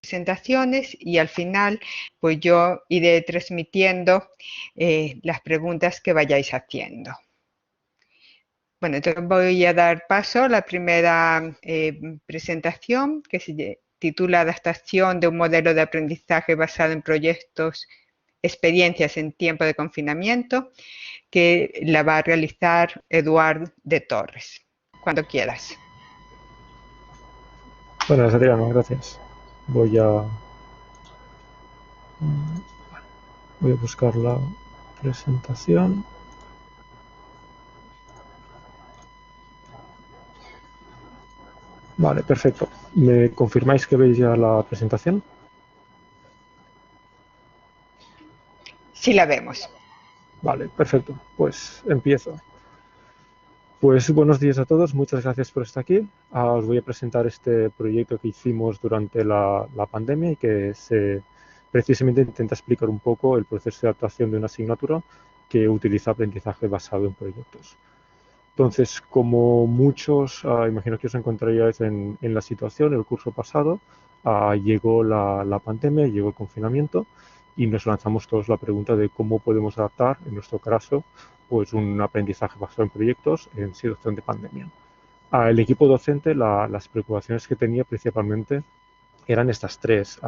presentaciones y al final pues yo iré transmitiendo las preguntas que vayáis haciendo. Bueno, entonces voy a dar paso a la primera presentación que se titula Adaptación de un modelo de aprendizaje basado en proyectos, experiencias en tiempo de confinamiento, que la va a realizar Eduard de Torres. Cuando quieras. Bueno, Adriano, gracias. Voy a, voy a buscar la presentación. Vale, perfecto. ¿Me confirmáis que veis ya la presentación? Sí la vemos. Vale, perfecto. Pues empiezo. Pues buenos días a todos, muchas gracias por estar aquí. Os voy a presentar este proyecto que hicimos durante la pandemia y que precisamente intenta explicar un poco el proceso de adaptación de una asignatura que utiliza aprendizaje basado en proyectos. Entonces, como muchos, imagino que os encontraríais en la situación, el curso pasado, llegó la pandemia, llegó el confinamiento y nos lanzamos todos la pregunta de cómo podemos adaptar, en nuestro caso, pues un aprendizaje basado en proyectos en situación de pandemia. El equipo docente, las preocupaciones que tenía principalmente eran estas tres.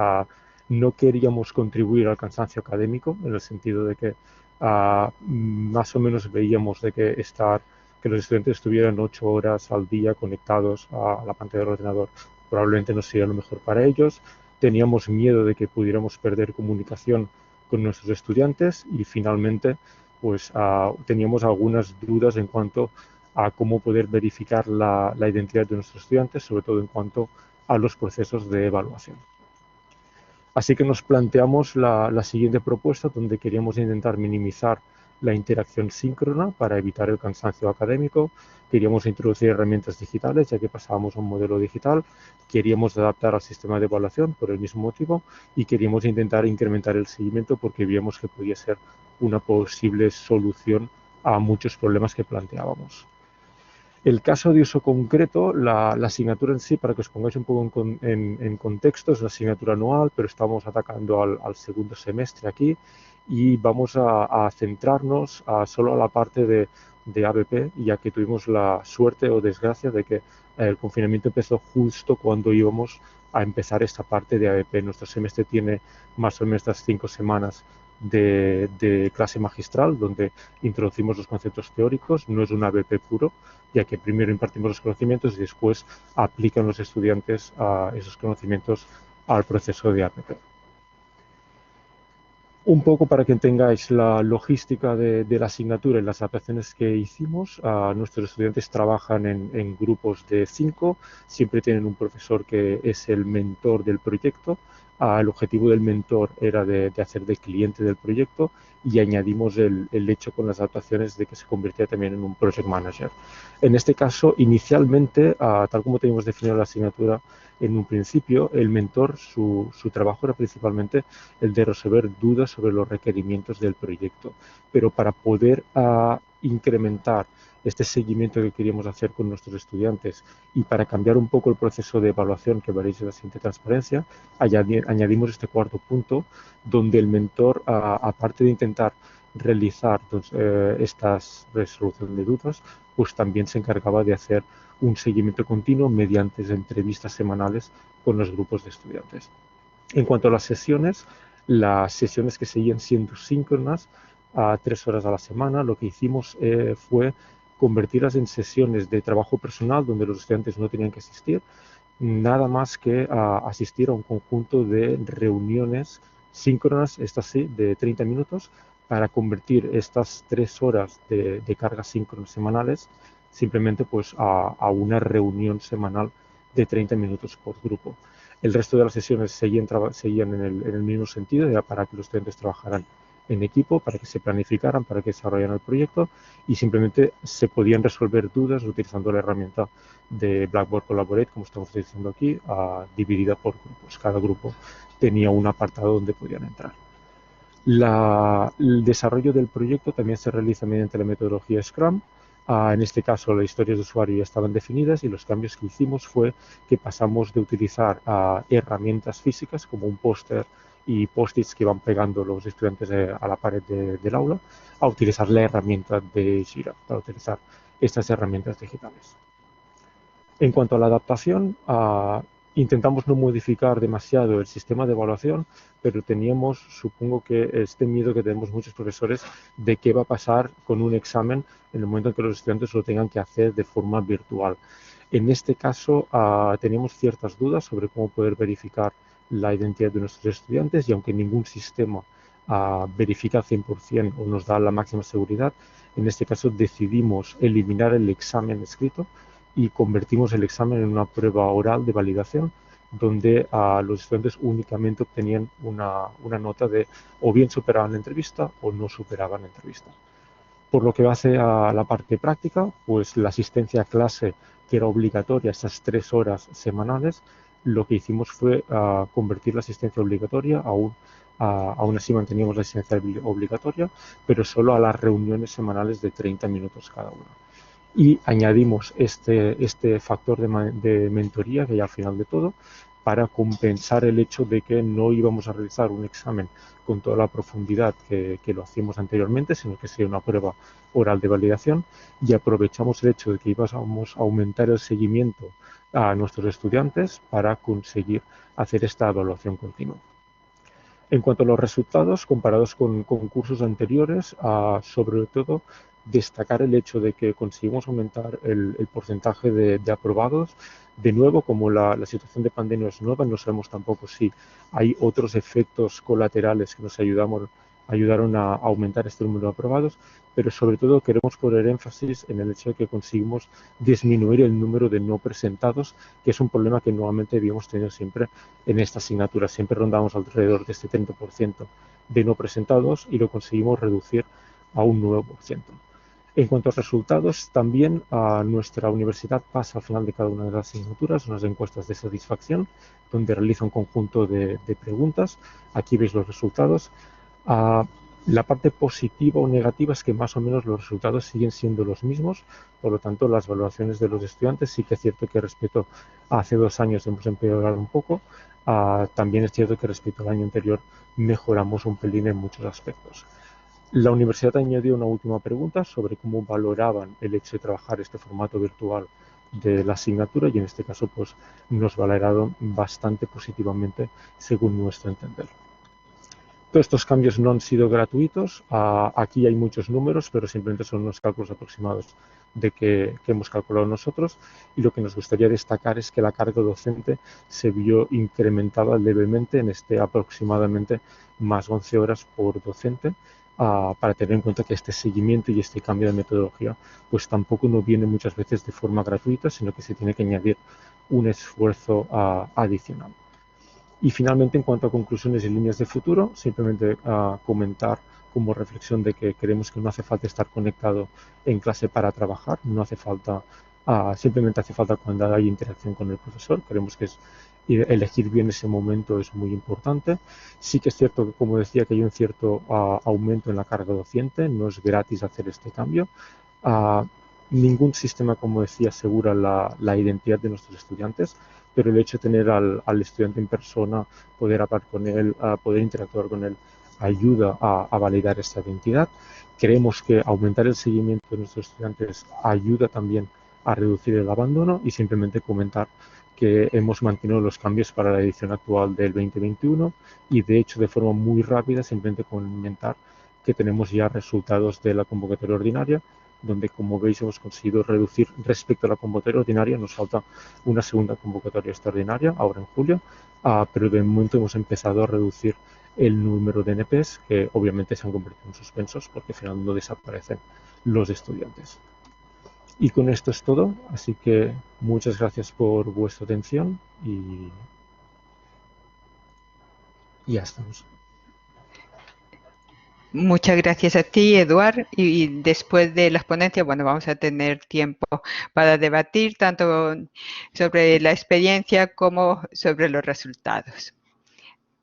No queríamos contribuir al cansancio académico, en el sentido de que más o menos veíamos de que los estudiantes estuvieran 8 horas al día conectados a la pantalla del ordenador probablemente no sería lo mejor para ellos. Teníamos miedo de que pudiéramos perder comunicación con nuestros estudiantes y finalmente pues teníamos algunas dudas en cuanto a cómo poder verificar la identidad de nuestros estudiantes, sobre todo en cuanto a los procesos de evaluación. Así que nos planteamos la siguiente propuesta, donde queríamos intentar minimizar la interacción síncrona para evitar el cansancio académico. Queríamos introducir herramientas digitales, ya que pasábamos a un modelo digital. Queríamos adaptar al sistema de evaluación por el mismo motivo y queríamos intentar incrementar el seguimiento porque veíamos que podía ser una posible solución a muchos problemas que planteábamos. El caso de uso concreto, la asignatura en sí, para que os pongáis un poco en contexto, es una asignatura anual, pero estamos atacando al segundo semestre aquí y vamos a centrarnos solo a la parte de ABP, ya que tuvimos la suerte o desgracia de que el confinamiento empezó justo cuando íbamos a empezar esta parte de ABP. Nuestro semestre tiene más o menos estas 5 semanas de clase magistral, donde introducimos los conceptos teóricos, no es un ABP puro, ya que primero impartimos los conocimientos y después aplican los estudiantes esos conocimientos al proceso de APP. Un poco para que tengáis la logística de la asignatura y las adaptaciones que hicimos, nuestros estudiantes trabajan en grupos de 5, siempre tienen un profesor que es el mentor del proyecto. El objetivo del mentor era de hacer de cliente del proyecto y añadimos el hecho con las adaptaciones de que se convirtiera también en un project manager. En este caso, inicialmente, tal como teníamos definido la asignatura en un principio, el mentor, su trabajo era principalmente el de resolver dudas sobre los requerimientos del proyecto. Pero para poder incrementar este seguimiento que queríamos hacer con nuestros estudiantes y para cambiar un poco el proceso de evaluación que veréis en la siguiente transparencia, añadimos este cuarto punto donde el mentor, aparte de intentar realizar estas resolución de dudas, pues también se encargaba de hacer un seguimiento continuo mediante entrevistas semanales con los grupos de estudiantes. En cuanto a las sesiones que seguían siendo síncronas a 3 horas a la semana, lo que hicimos fue convertirlas en sesiones de trabajo personal donde los estudiantes no tenían que asistir, nada más que asistir a un conjunto de reuniones síncronas, estas sí, de 30 minutos, para convertir estas 3 horas de cargas síncronas semanales simplemente pues a una reunión semanal de 30 minutos por grupo. El resto de las sesiones seguían en el mismo sentido, era para que los estudiantes trabajaran en equipo, para que se planificaran, para que desarrollaran el proyecto y simplemente se podían resolver dudas utilizando la herramienta de Blackboard Collaborate, como estamos diciendo aquí, dividida por grupos. Cada grupo tenía un apartado donde podían entrar. El desarrollo del proyecto también se realiza mediante la metodología Scrum. En este caso, las historias de usuario ya estaban definidas y los cambios que hicimos fue que pasamos de utilizar herramientas físicas como un póster y post-its que van pegando los estudiantes a la pared del aula a utilizar la herramienta de Jira, para utilizar estas herramientas digitales. En cuanto a la adaptación, intentamos no modificar demasiado el sistema de evaluación, pero teníamos, supongo que este miedo que tenemos muchos profesores de qué va a pasar con un examen en el momento en que los estudiantes lo tengan que hacer de forma virtual. En este caso, teníamos ciertas dudas sobre cómo poder verificar la identidad de nuestros estudiantes y aunque ningún sistema verifica al 100% o nos da la máxima seguridad, en este caso decidimos eliminar el examen escrito y convertimos el examen en una prueba oral de validación donde los estudiantes únicamente obtenían una nota de o bien superaban la entrevista o no superaban la entrevista. Por lo que hace a la parte práctica, pues la asistencia a clase, que era obligatoria, esas 3 horas semanales, lo que hicimos fue convertir la asistencia obligatoria aún así manteníamos la asistencia obligatoria, pero solo a las reuniones semanales de 30 minutos cada una. Y añadimos este factor de mentoría que hay al final de todo para compensar el hecho de que no íbamos a realizar un examen con toda la profundidad que lo hacíamos anteriormente, sino que sería una prueba oral de validación y aprovechamos el hecho de que íbamos a aumentar el seguimiento a nuestros estudiantes para conseguir hacer esta evaluación continua. En cuanto a los resultados, comparados con cursos anteriores, sobre todo destacar el hecho de que conseguimos aumentar el porcentaje de aprobados. De nuevo, como la situación de pandemia es nueva, no sabemos tampoco si hay otros efectos colaterales que nos ayudaron a aumentar este número de aprobados, pero sobre todo queremos poner énfasis en el hecho de que conseguimos disminuir el número de no presentados, que es un problema que nuevamente habíamos tenido siempre en esta asignatura. Siempre rondamos alrededor de este 30% de no presentados y lo conseguimos reducir a un 9%. En cuanto a resultados, también nuestra universidad pasa al final de cada una de las asignaturas unas encuestas de satisfacción, donde realiza un conjunto de preguntas. Aquí veis los resultados. La parte positiva o negativa es que más o menos los resultados siguen siendo los mismos, por lo tanto las valoraciones de los estudiantes sí que es cierto que respecto a hace 2 años hemos empeorado un poco, también es cierto que respecto al año anterior mejoramos un pelín en muchos aspectos. La universidad añadió una última pregunta sobre cómo valoraban el hecho de trabajar este formato virtual de la asignatura y en este caso pues nos valoraron bastante positivamente según nuestro entender. Todos estos cambios no han sido gratuitos, aquí hay muchos números, pero simplemente son unos cálculos aproximados de que hemos calculado nosotros y lo que nos gustaría destacar es que la carga docente se vio incrementada levemente en aproximadamente más 11 horas por docente, para tener en cuenta que este seguimiento y este cambio de metodología pues tampoco no viene muchas veces de forma gratuita, sino que se tiene que añadir un esfuerzo adicional. Y finalmente, en cuanto a conclusiones y líneas de futuro, simplemente comentar como reflexión de que creemos que no hace falta estar conectado en clase para trabajar, no hace falta, simplemente hace falta cuando hay interacción con el profesor. Creemos que elegir bien ese momento es muy importante. Sí que es cierto que, como decía, que hay un cierto aumento en la carga docente, no es gratis hacer este cambio. Ningún sistema, como decía, asegura la identidad de nuestros estudiantes, pero el hecho de tener al estudiante en persona, poder hablar con él, poder interactuar con él, ayuda a validar esta identidad. Creemos que aumentar el seguimiento de nuestros estudiantes ayuda también a reducir el abandono y simplemente comentar que hemos mantenido los cambios para la edición actual del 2021 y de hecho de forma muy rápida simplemente comentar que tenemos ya resultados de la convocatoria ordinaria, donde como veis hemos conseguido reducir respecto a la convocatoria ordinaria, nos falta una segunda convocatoria extraordinaria ahora en julio, pero de momento hemos empezado a reducir el número de NPs que obviamente se han convertido en suspensos porque al final no desaparecen los estudiantes. Y con esto es todo, así que muchas gracias por vuestra atención y ya estamos. Muchas gracias a ti, Eduard. Y después de las ponencias, bueno, vamos a tener tiempo para debatir tanto sobre la experiencia como sobre los resultados.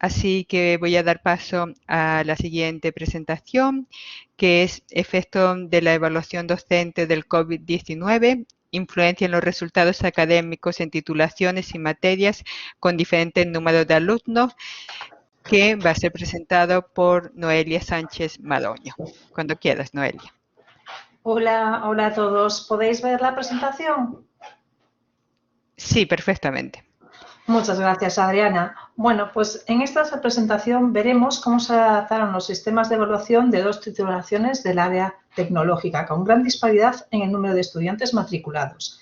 Así que voy a dar paso a la siguiente presentación, que es efecto de la evaluación docente del COVID-19, influencia en los resultados académicos en titulaciones y materias con diferentes números de alumnos, que va a ser presentado por Noelia Sánchez Madoño. Cuando quieras, Noelia. Hola, hola a todos. ¿Podéis ver la presentación? Sí, perfectamente. Muchas gracias, Adriana. Bueno, pues en esta presentación veremos cómo se adaptaron los sistemas de evaluación de dos titulaciones del área tecnológica, con gran disparidad en el número de estudiantes matriculados,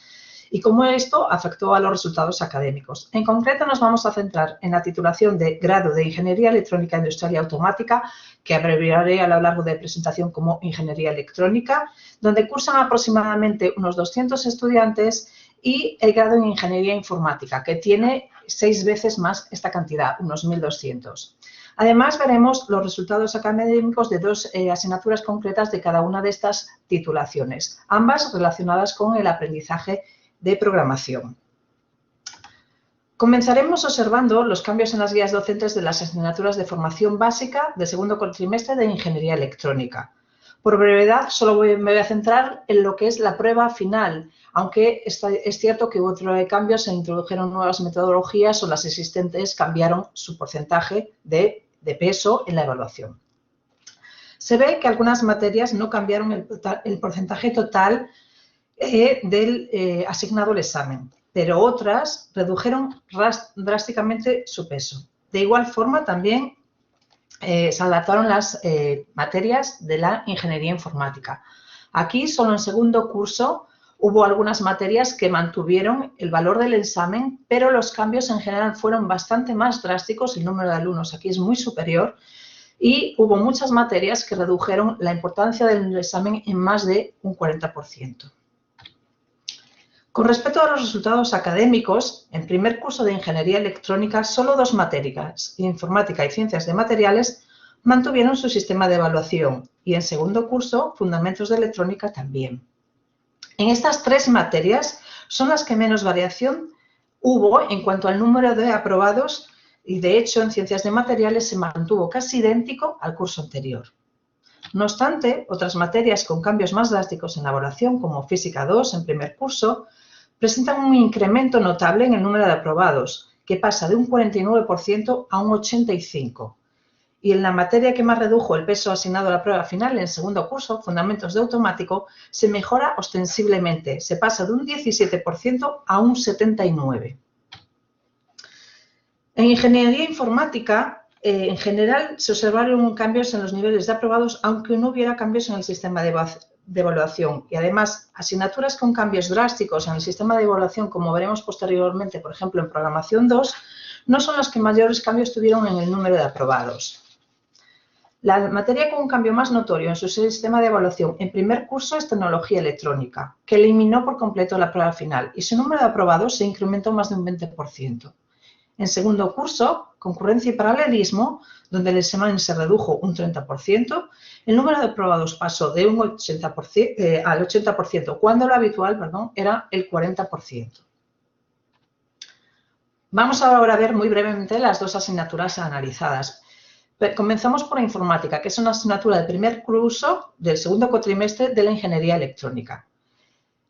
y cómo esto afectó a los resultados académicos. En concreto, nos vamos a centrar en la titulación de grado de Ingeniería Electrónica Industrial y Automática, que abreviaré a lo largo de la presentación como Ingeniería Electrónica, donde cursan aproximadamente unos 200 estudiantes, y el grado en Ingeniería Informática, que tiene 6 veces más esta cantidad, unos 1.200. Además, veremos los resultados académicos de dos asignaturas concretas de cada una de estas titulaciones, ambas relacionadas con el aprendizaje de programación. Comenzaremos observando los cambios en las guías docentes de las asignaturas de formación básica del segundo cuatrimestre de Ingeniería Electrónica. Por brevedad, solo me voy a centrar en lo que es la prueba final, aunque es cierto que hubo otro cambios, se introdujeron nuevas metodologías o las existentes cambiaron su porcentaje de peso en la evaluación. Se ve que algunas materias no cambiaron el porcentaje total del asignado al examen, pero otras redujeron drásticamente su peso. De igual forma, también se adaptaron las materias de la Ingeniería Informática. Aquí, solo en segundo curso, hubo algunas materias que mantuvieron el valor del examen, pero los cambios en general fueron bastante más drásticos. El número de alumnos aquí es muy superior y hubo muchas materias que redujeron la importancia del examen en más de un 40%. Con respecto a los resultados académicos, en primer curso de Ingeniería Electrónica, solo 2 materias, Informática y Ciencias de Materiales, mantuvieron su sistema de evaluación, y en segundo curso, Fundamentos de Electrónica también. En estas 3 materias son las que menos variación hubo en cuanto al número de aprobados, y de hecho en Ciencias de Materiales se mantuvo casi idéntico al curso anterior. No obstante, otras materias con cambios más drásticos en la evaluación, como Física 2 en primer curso, presentan un incremento notable en el número de aprobados, que pasa de un 49% a un 85%. Y en la materia que más redujo el peso asignado a la prueba final, en segundo curso, Fundamentos de Automático, se mejora ostensiblemente, se pasa de un 17% a un 79%. En Ingeniería Informática, en general, se observaron cambios en los niveles de aprobados, aunque no hubiera cambios en el sistema de evaluación. Y además, asignaturas con cambios drásticos en el sistema de evaluación, como veremos posteriormente, por ejemplo, en Programación 2, no son las que mayores cambios tuvieron en el número de aprobados. La materia con un cambio más notorio en su sistema de evaluación en primer curso es Tecnología Electrónica, que eliminó por completo la prueba final y su número de aprobados se incrementó más de un 20%. En segundo curso, Concurrencia y Paralelismo, donde el examen se redujo un 30%, el número de aprobados pasó de un 80% al 80%, cuando lo habitual, era el 40%. Vamos ahora a ver muy brevemente las dos asignaturas analizadas. Comenzamos por la Informática, que es una asignatura del primer curso del segundo cuatrimestre de la Ingeniería Electrónica.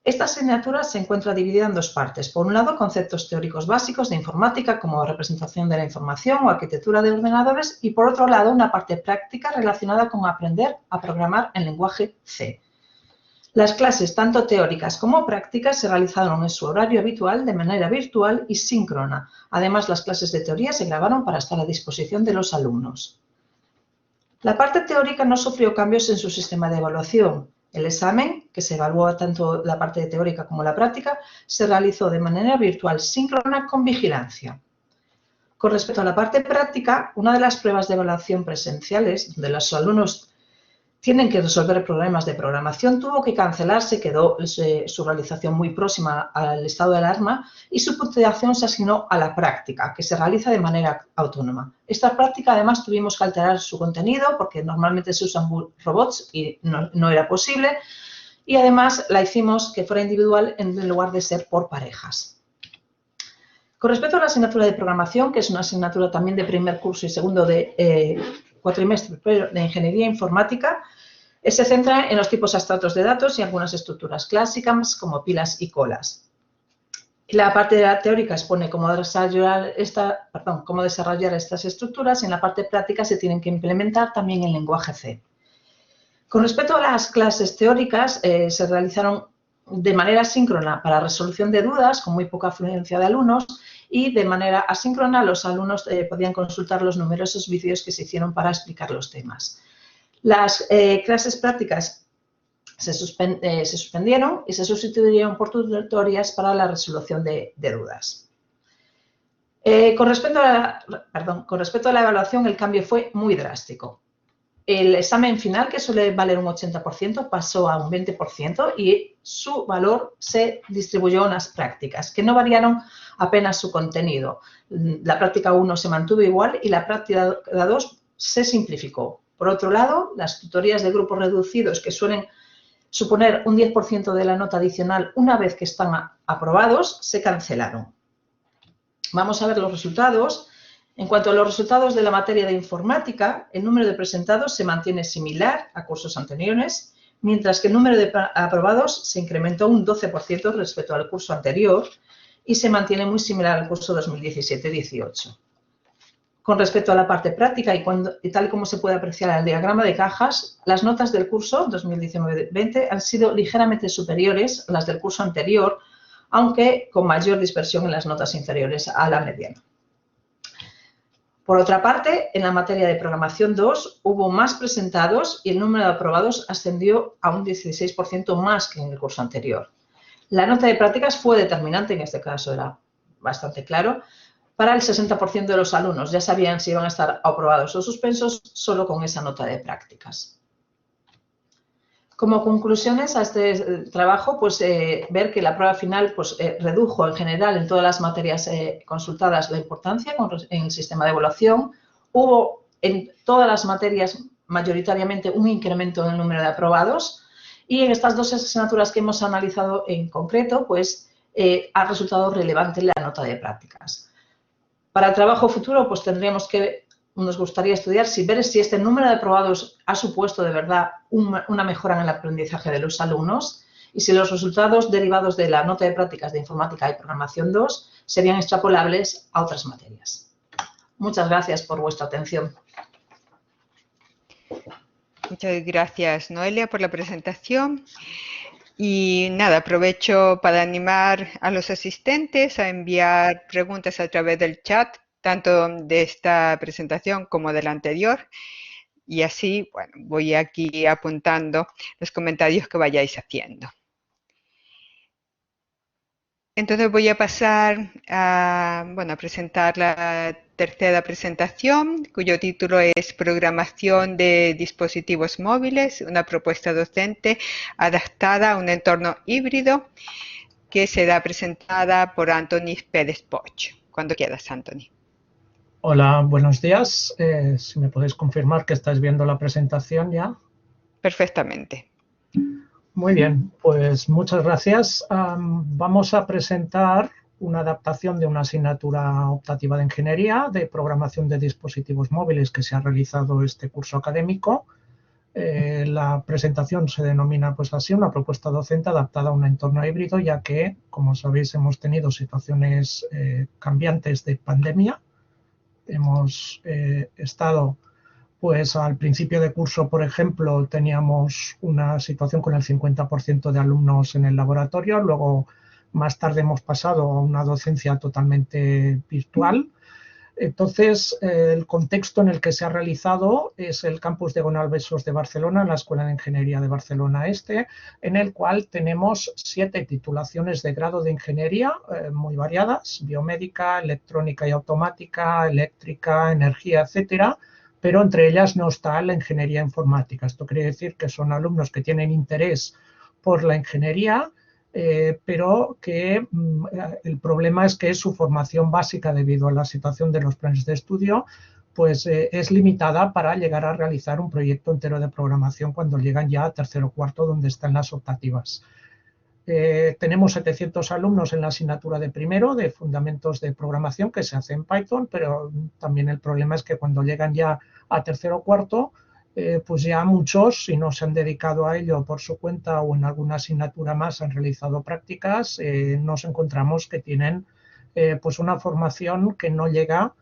Esta asignatura se encuentra dividida en 2 partes. Por un lado, conceptos teóricos básicos de informática, como representación de la información o arquitectura de ordenadores, y por otro lado, una parte práctica relacionada con aprender a programar en lenguaje C. Las clases, tanto teóricas como prácticas, se realizaron en su horario habitual de manera virtual y síncrona. Además, las clases de teoría se grabaron para estar a disposición de los alumnos. La parte teórica no sufrió cambios en su sistema de evaluación. El examen, que se evaluó tanto la parte teórica como la práctica, se realizó de manera virtual síncrona con vigilancia. Con respecto a la parte práctica, una de las pruebas de evaluación presenciales, donde los alumnos tienen que resolver problemas de programación, tuvo que cancelarse, quedó su realización muy próxima al estado de alarma y su puntuación se asignó a la práctica, que se realiza de manera autónoma. Esta práctica, además, tuvimos que alterar su contenido porque normalmente se usan robots y no era posible, y además la hicimos que fuera individual en lugar de ser por parejas. Con respecto a la asignatura de programación, que es una asignatura también de primer curso y segundo de cuatrimestre de Ingeniería Informática, se centra en los tipos abstractos de datos y algunas estructuras clásicas como pilas y colas. La parte de la teórica expone cómo desarrollar estas estructuras y en la parte práctica se tienen que implementar también en lenguaje C. Con respecto a las clases teóricas, se realizaron de manera síncrona para resolución de dudas, con muy poca afluencia de alumnos, y de manera asíncrona los alumnos podían consultar los numerosos vídeos que se hicieron para explicar los temas. Las clases prácticas se suspendieron y se sustituyeron por tutorias para la resolución de dudas. Con respecto a la evaluación, el cambio fue muy drástico. El examen final, que suele valer un 80%, pasó a un 20% y su valor se distribuyó en las prácticas, que no variaron apenas su contenido. La práctica 1 se mantuvo igual y la práctica 2 se simplificó. Por otro lado, las tutorías de grupos reducidos, que suelen suponer un 10% de la nota adicional una vez que están aprobados, se cancelaron. Vamos a ver los resultados. En cuanto a los resultados de la materia de informática, el número de presentados se mantiene similar a cursos anteriores, mientras que el número de aprobados se incrementó un 12% respecto al curso anterior y se mantiene muy similar al curso 2017-18. Con respecto a la parte práctica y tal como se puede apreciar en el diagrama de cajas, las notas del curso 2019-20 han sido ligeramente superiores a las del curso anterior, aunque con mayor dispersión en las notas inferiores a la mediana. Por otra parte, en la materia de programación 2 hubo más presentados y el número de aprobados ascendió a un 16% más que en el curso anterior. La nota de prácticas fue determinante, en este caso era bastante claro, para el 60% de los alumnos. Ya sabían si iban a estar aprobados o suspensos solo con esa nota de prácticas. Como conclusiones a este trabajo, pues ver que la prueba final redujo en general en todas las materias consultadas la importancia en el sistema de evaluación. Hubo en todas las materias mayoritariamente un incremento en el número de aprobados y en estas dos asignaturas que hemos analizado en concreto, pues ha resultado relevante la nota de prácticas. Para el trabajo futuro, pues nos gustaría estudiar ver si este número de aprobados ha supuesto de verdad una mejora en el aprendizaje de los alumnos y si los resultados derivados de la nota de prácticas de informática y programación 2 serían extrapolables a otras materias. Muchas gracias por vuestra atención. Muchas gracias, Noelia, por la presentación. Y nada, aprovecho para animar a los asistentes a enviar preguntas a través del chat, tanto de esta presentación como de la anterior. Y así, bueno, voy aquí apuntando los comentarios que vayáis haciendo. Entonces voy a pasar a presentar la tercera presentación, cuyo título es Programación de dispositivos móviles, una propuesta docente adaptada a un entorno híbrido, que será presentada por Antoni Pérez Poch. Cuando quieras, Antoni. Hola, buenos días. Si me podéis confirmar que estáis viendo la presentación ya. Perfectamente. Muy bien, pues muchas gracias. Vamos a presentar una adaptación de una asignatura optativa de ingeniería de programación de dispositivos móviles que se ha realizado este curso académico. La presentación se denomina pues así, una propuesta docente adaptada a un entorno híbrido, ya que, como sabéis, hemos tenido situaciones cambiantes de pandemia. Hemos estado, pues al principio de curso, por ejemplo, teníamos una situación con el 50% de alumnos en el laboratorio, luego más tarde hemos pasado a una docencia totalmente virtual. Entonces, el contexto en el que se ha realizado es el campus Diagonal Besos de Barcelona, en la Escuela de Ingeniería de Barcelona Este, en el cual tenemos 7 titulaciones de grado de ingeniería muy variadas: biomédica, electrónica y automática, eléctrica, energía, etcétera, pero entre ellas no está la ingeniería informática. Esto quiere decir que son alumnos que tienen interés por la ingeniería, pero que el problema es que su formación básica, debido a la situación de los planes de estudio, pues es limitada para llegar a realizar un proyecto entero de programación cuando llegan ya a tercero o cuarto, donde están las optativas. Tenemos 700 alumnos en la asignatura de primero de fundamentos de programación que se hace en Python, pero también el problema es que cuando llegan ya a tercero o cuarto, pues ya muchos, si no se han dedicado a ello por su cuenta o en alguna asignatura más han realizado prácticas, nos encontramos que tienen pues una formación que no llega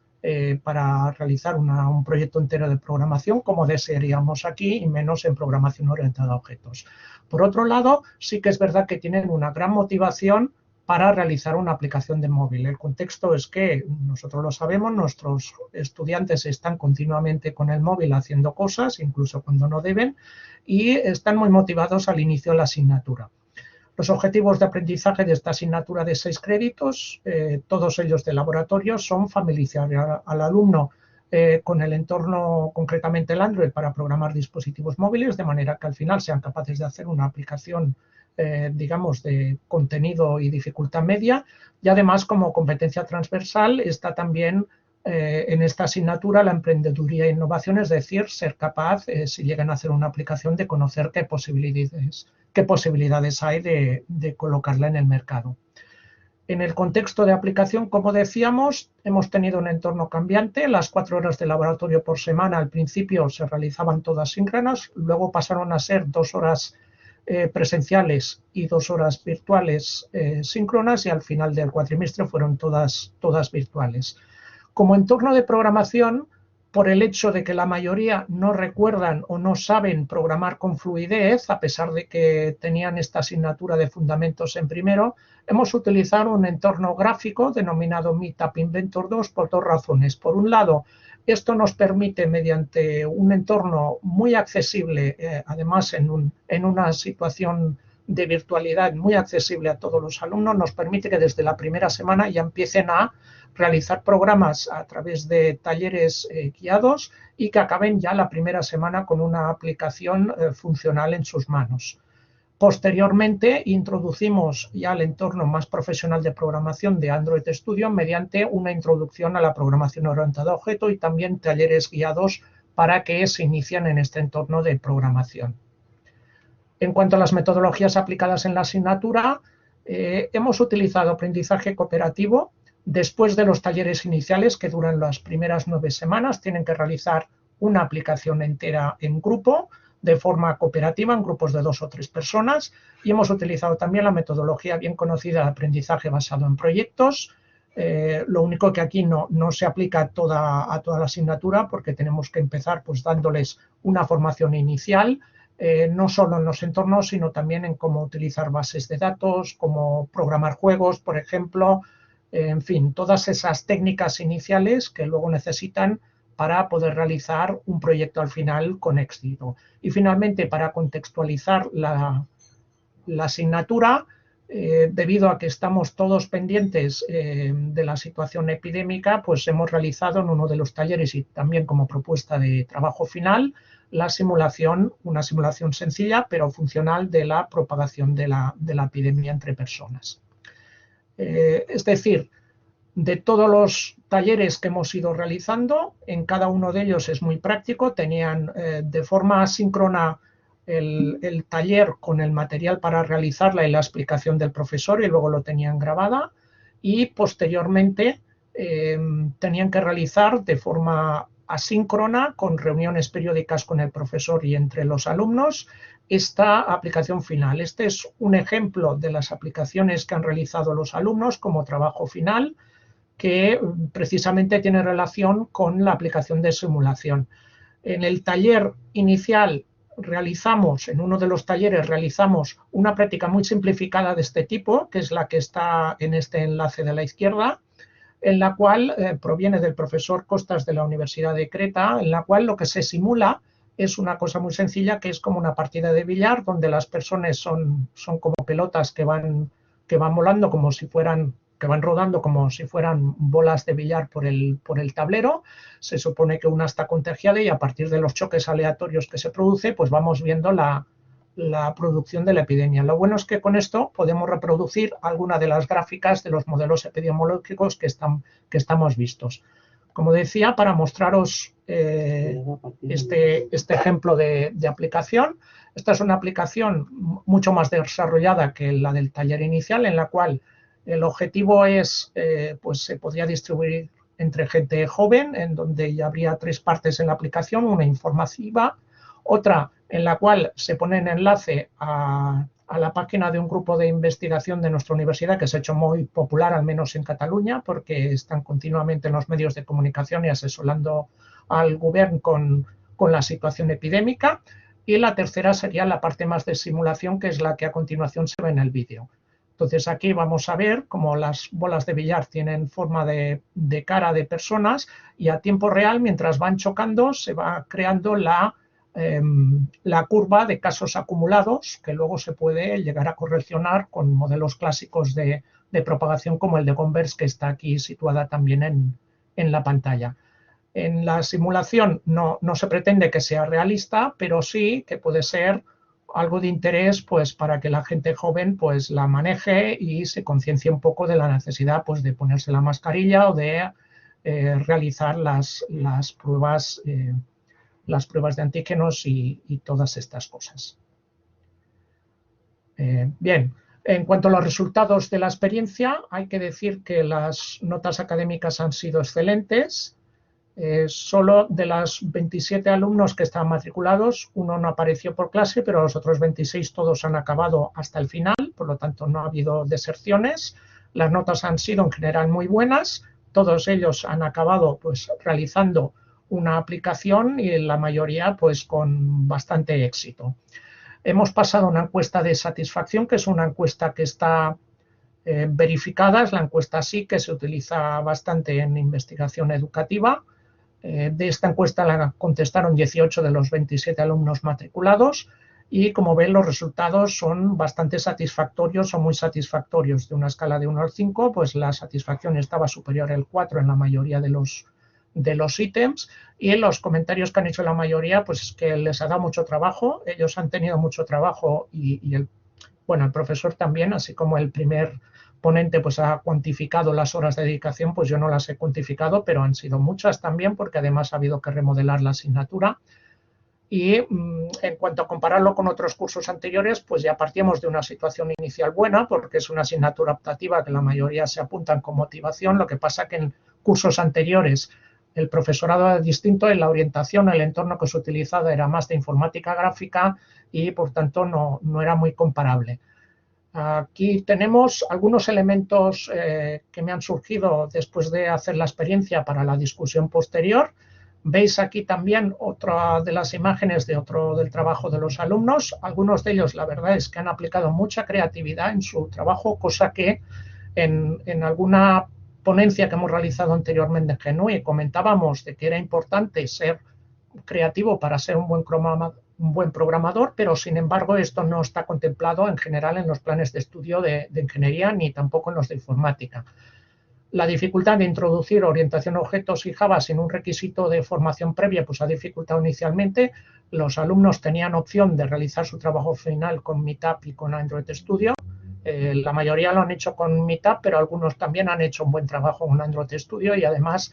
para realizar un proyecto entero de programación como desearíamos aquí, y menos en programación orientada a objetos. Por otro lado, sí que es verdad que tienen una gran motivación para realizar una aplicación de móvil. El contexto es que, nosotros lo sabemos, nuestros estudiantes están continuamente con el móvil haciendo cosas, incluso cuando no deben, y están muy motivados al inicio de la asignatura. Los objetivos de aprendizaje de esta asignatura de 6 créditos, todos ellos de laboratorio, son familiarizar al alumno con el entorno, concretamente el Android, para programar dispositivos móviles, de manera que al final sean capaces de hacer una aplicación, digamos, de contenido y dificultad media. Y además, como competencia transversal, está también en esta asignatura la emprendeduría e innovación, es decir, ser capaz, si llegan a hacer una aplicación, de conocer qué posibilidades hay de colocarla en el mercado. En el contexto de aplicación, como decíamos, hemos tenido un entorno cambiante. Las 4 horas de laboratorio por semana al principio se realizaban todas síncronas, luego pasaron a ser 2 horas presenciales y 2 horas virtuales síncronas, y al final del cuatrimestre fueron todas virtuales. Como entorno de programación, por el hecho de que la mayoría no recuerdan o no saben programar con fluidez, a pesar de que tenían esta asignatura de fundamentos en primero, hemos utilizado un entorno gráfico denominado Meetup Inventor 2 por 2 razones. Por un lado, esto nos permite, mediante un entorno muy accesible, además en una situación de virtualidad muy accesible a todos los alumnos, nos permite que desde la primera semana ya empiecen a realizar programas a través de talleres guiados y que acaben ya la primera semana con una aplicación funcional en sus manos. Posteriormente, introducimos ya el entorno más profesional de programación de Android Studio mediante una introducción a la programación orientada a objeto y también talleres guiados para que se inicien en este entorno de programación. En cuanto a las metodologías aplicadas en la asignatura, hemos utilizado aprendizaje cooperativo. Después de los talleres iniciales, que duran las primeras 9 semanas, tienen que realizar una aplicación entera en grupo, de forma cooperativa, en grupos de 2 o 3 personas, y hemos utilizado también la metodología bien conocida de aprendizaje basado en proyectos. Lo único que aquí no se aplica a toda la asignatura, porque tenemos que empezar pues dándoles una formación inicial, no solo en los entornos, sino también en cómo utilizar bases de datos, cómo programar juegos, por ejemplo, en fin, todas esas técnicas iniciales que luego necesitan para poder realizar un proyecto al final con éxito. Y finalmente, para contextualizar la asignatura, debido a que estamos todos pendientes de la situación epidémica, pues hemos realizado en uno de los talleres y también como propuesta de trabajo final, una simulación sencilla pero funcional de la propagación de la epidemia entre personas. Es decir, de todos los talleres que hemos ido realizando, en cada uno de ellos es muy práctico. Tenían de forma asíncrona el taller con el material para realizarla y la explicación del profesor, y luego lo tenían grabada, y posteriormente tenían que realizar de forma asíncrona, con reuniones periódicas con el profesor y entre los alumnos, esta aplicación final. Este es un ejemplo de las aplicaciones que han realizado los alumnos como trabajo final, que precisamente tiene relación con la aplicación de simulación. En el taller inicial en uno de los talleres realizamos una práctica muy simplificada de este tipo, que es la que está en este enlace de la izquierda, en la cual proviene del profesor Costas de la Universidad de Creta, en la cual lo que se simula es una cosa muy sencilla, que es como una partida de billar, donde las personas son como pelotas que van volando como si fueran, que van rodando como si fueran bolas de billar por el tablero. Se supone que una está contagiada y a partir de los choques aleatorios que se produce, pues vamos viendo la producción de la epidemia. Lo bueno es que con esto podemos reproducir alguna de las gráficas de los modelos epidemiológicos que estamos vistos. como decía, para mostraros este ejemplo de aplicación. Esta es una aplicación mucho más desarrollada que la del taller inicial, en la cual el objetivo es, pues se podría distribuir entre gente joven, en donde ya habría 3 partes en la aplicación, una informativa, otra en la cual se pone en enlace a la página de un grupo de investigación de nuestra universidad que se ha hecho muy popular, al menos en Cataluña, porque están continuamente en los medios de comunicación y asesorando al gobierno con la situación epidémica. Y la tercera sería la parte más de simulación, que es la que a continuación se ve en el vídeo. Entonces aquí vamos a ver cómo las bolas de billar tienen forma de cara de personas y a tiempo real, mientras van chocando, se va creando la curva de casos acumulados, que luego se puede llegar a correlacionar con modelos clásicos de propagación como el de Converse, que está aquí situada también en la pantalla. En la simulación no se pretende que sea realista, pero sí que puede ser algo de interés, pues, para que la gente joven pues la maneje y se conciencie un poco de la necesidad, pues, de ponerse la mascarilla o de realizar las pruebas de antígenos y todas estas cosas. Bien, en cuanto a los resultados de la experiencia, hay que decir que las notas académicas han sido excelentes. Solo de los 27 alumnos que estaban matriculados, uno no apareció por clase, pero los otros 26 todos han acabado hasta el final, por lo tanto no ha habido deserciones. Las notas han sido en general muy buenas, todos ellos han acabado pues realizando una aplicación y la mayoría pues con bastante éxito. Hemos pasado una encuesta de satisfacción, que es una encuesta que está verificada, es la encuesta SIG, que se utiliza bastante en investigación educativa. De esta encuesta la contestaron 18 de los 27 alumnos matriculados y, como ven, los resultados son bastante satisfactorios o muy satisfactorios. De una escala de 1 al 5, pues la satisfacción estaba superior al 4 en la mayoría de los ítems, y en los comentarios que han hecho la mayoría, pues es que les ha dado mucho trabajo, ellos han tenido mucho trabajo y el profesor también, así como el primer ponente pues ha cuantificado las horas de dedicación, pues yo no las he cuantificado, pero han sido muchas también, porque además ha habido que remodelar la asignatura. Y en cuanto a compararlo con otros cursos anteriores, pues ya partíamos de una situación inicial buena, porque es una asignatura optativa que la mayoría se apuntan con motivación. Lo que pasa que en cursos anteriores el profesorado era distinto, en la orientación, el entorno que se utilizaba era más de informática gráfica y por tanto no era muy comparable. Aquí tenemos algunos elementos que me han surgido después de hacer la experiencia para la discusión posterior. Veis aquí también otra de las imágenes de otro del trabajo de los alumnos. Algunos de ellos, la verdad es que han aplicado mucha creatividad en su trabajo, cosa que en alguna ponencia que hemos realizado anteriormente en GENUI comentábamos de que era importante ser creativo para ser un buen programador, pero sin embargo esto no está contemplado en general en los planes de estudio de ingeniería ni tampoco en los de informática. La dificultad de introducir orientación a objetos y Java sin un requisito de formación previa pues ha dificultado inicialmente. Los alumnos tenían opción de realizar su trabajo final con Meetup y con Android Studio. La mayoría lo han hecho con Meetup, pero algunos también han hecho un buen trabajo con Android Studio y además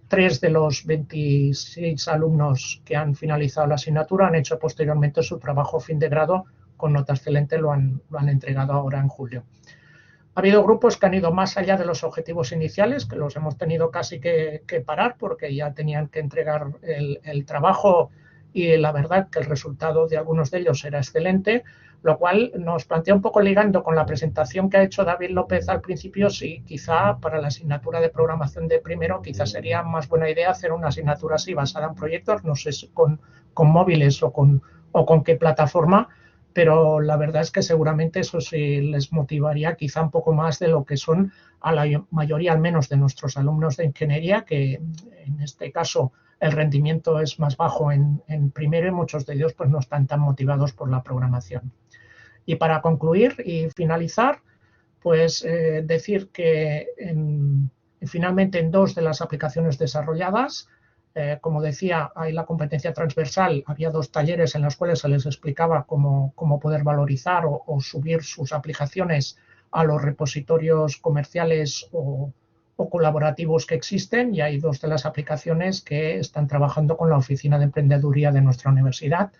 3 de los 26 alumnos que han finalizado la asignatura han hecho posteriormente su trabajo fin de grado con nota excelente, lo han entregado ahora en julio. Ha habido grupos que han ido más allá de los objetivos iniciales, que los hemos tenido casi que parar porque ya tenían que entregar el trabajo y la verdad que el resultado de algunos de ellos era excelente, lo cual nos plantea un poco ligando con la presentación que ha hecho David López al principio, si quizá para la asignatura de programación de primero quizá sería más buena idea hacer una asignatura así basada en proyectos, no sé si con móviles o con qué plataforma, pero la verdad es que seguramente eso sí les motivaría quizá un poco más de lo que son a la mayoría al menos de nuestros alumnos de ingeniería, que en este caso el rendimiento es más bajo en primero y muchos de ellos pues no están tan motivados por la programación. Y para concluir y finalizar, pues decir que finalmente en 2 de las aplicaciones desarrolladas, como decía, hay la competencia transversal, había 2 talleres en los cuales se les explicaba cómo poder valorizar o subir sus aplicaciones a los repositorios comerciales o o colaborativos que existen, y hay 2 de las aplicaciones que están trabajando con la Oficina de Emprendeduría de nuestra universidad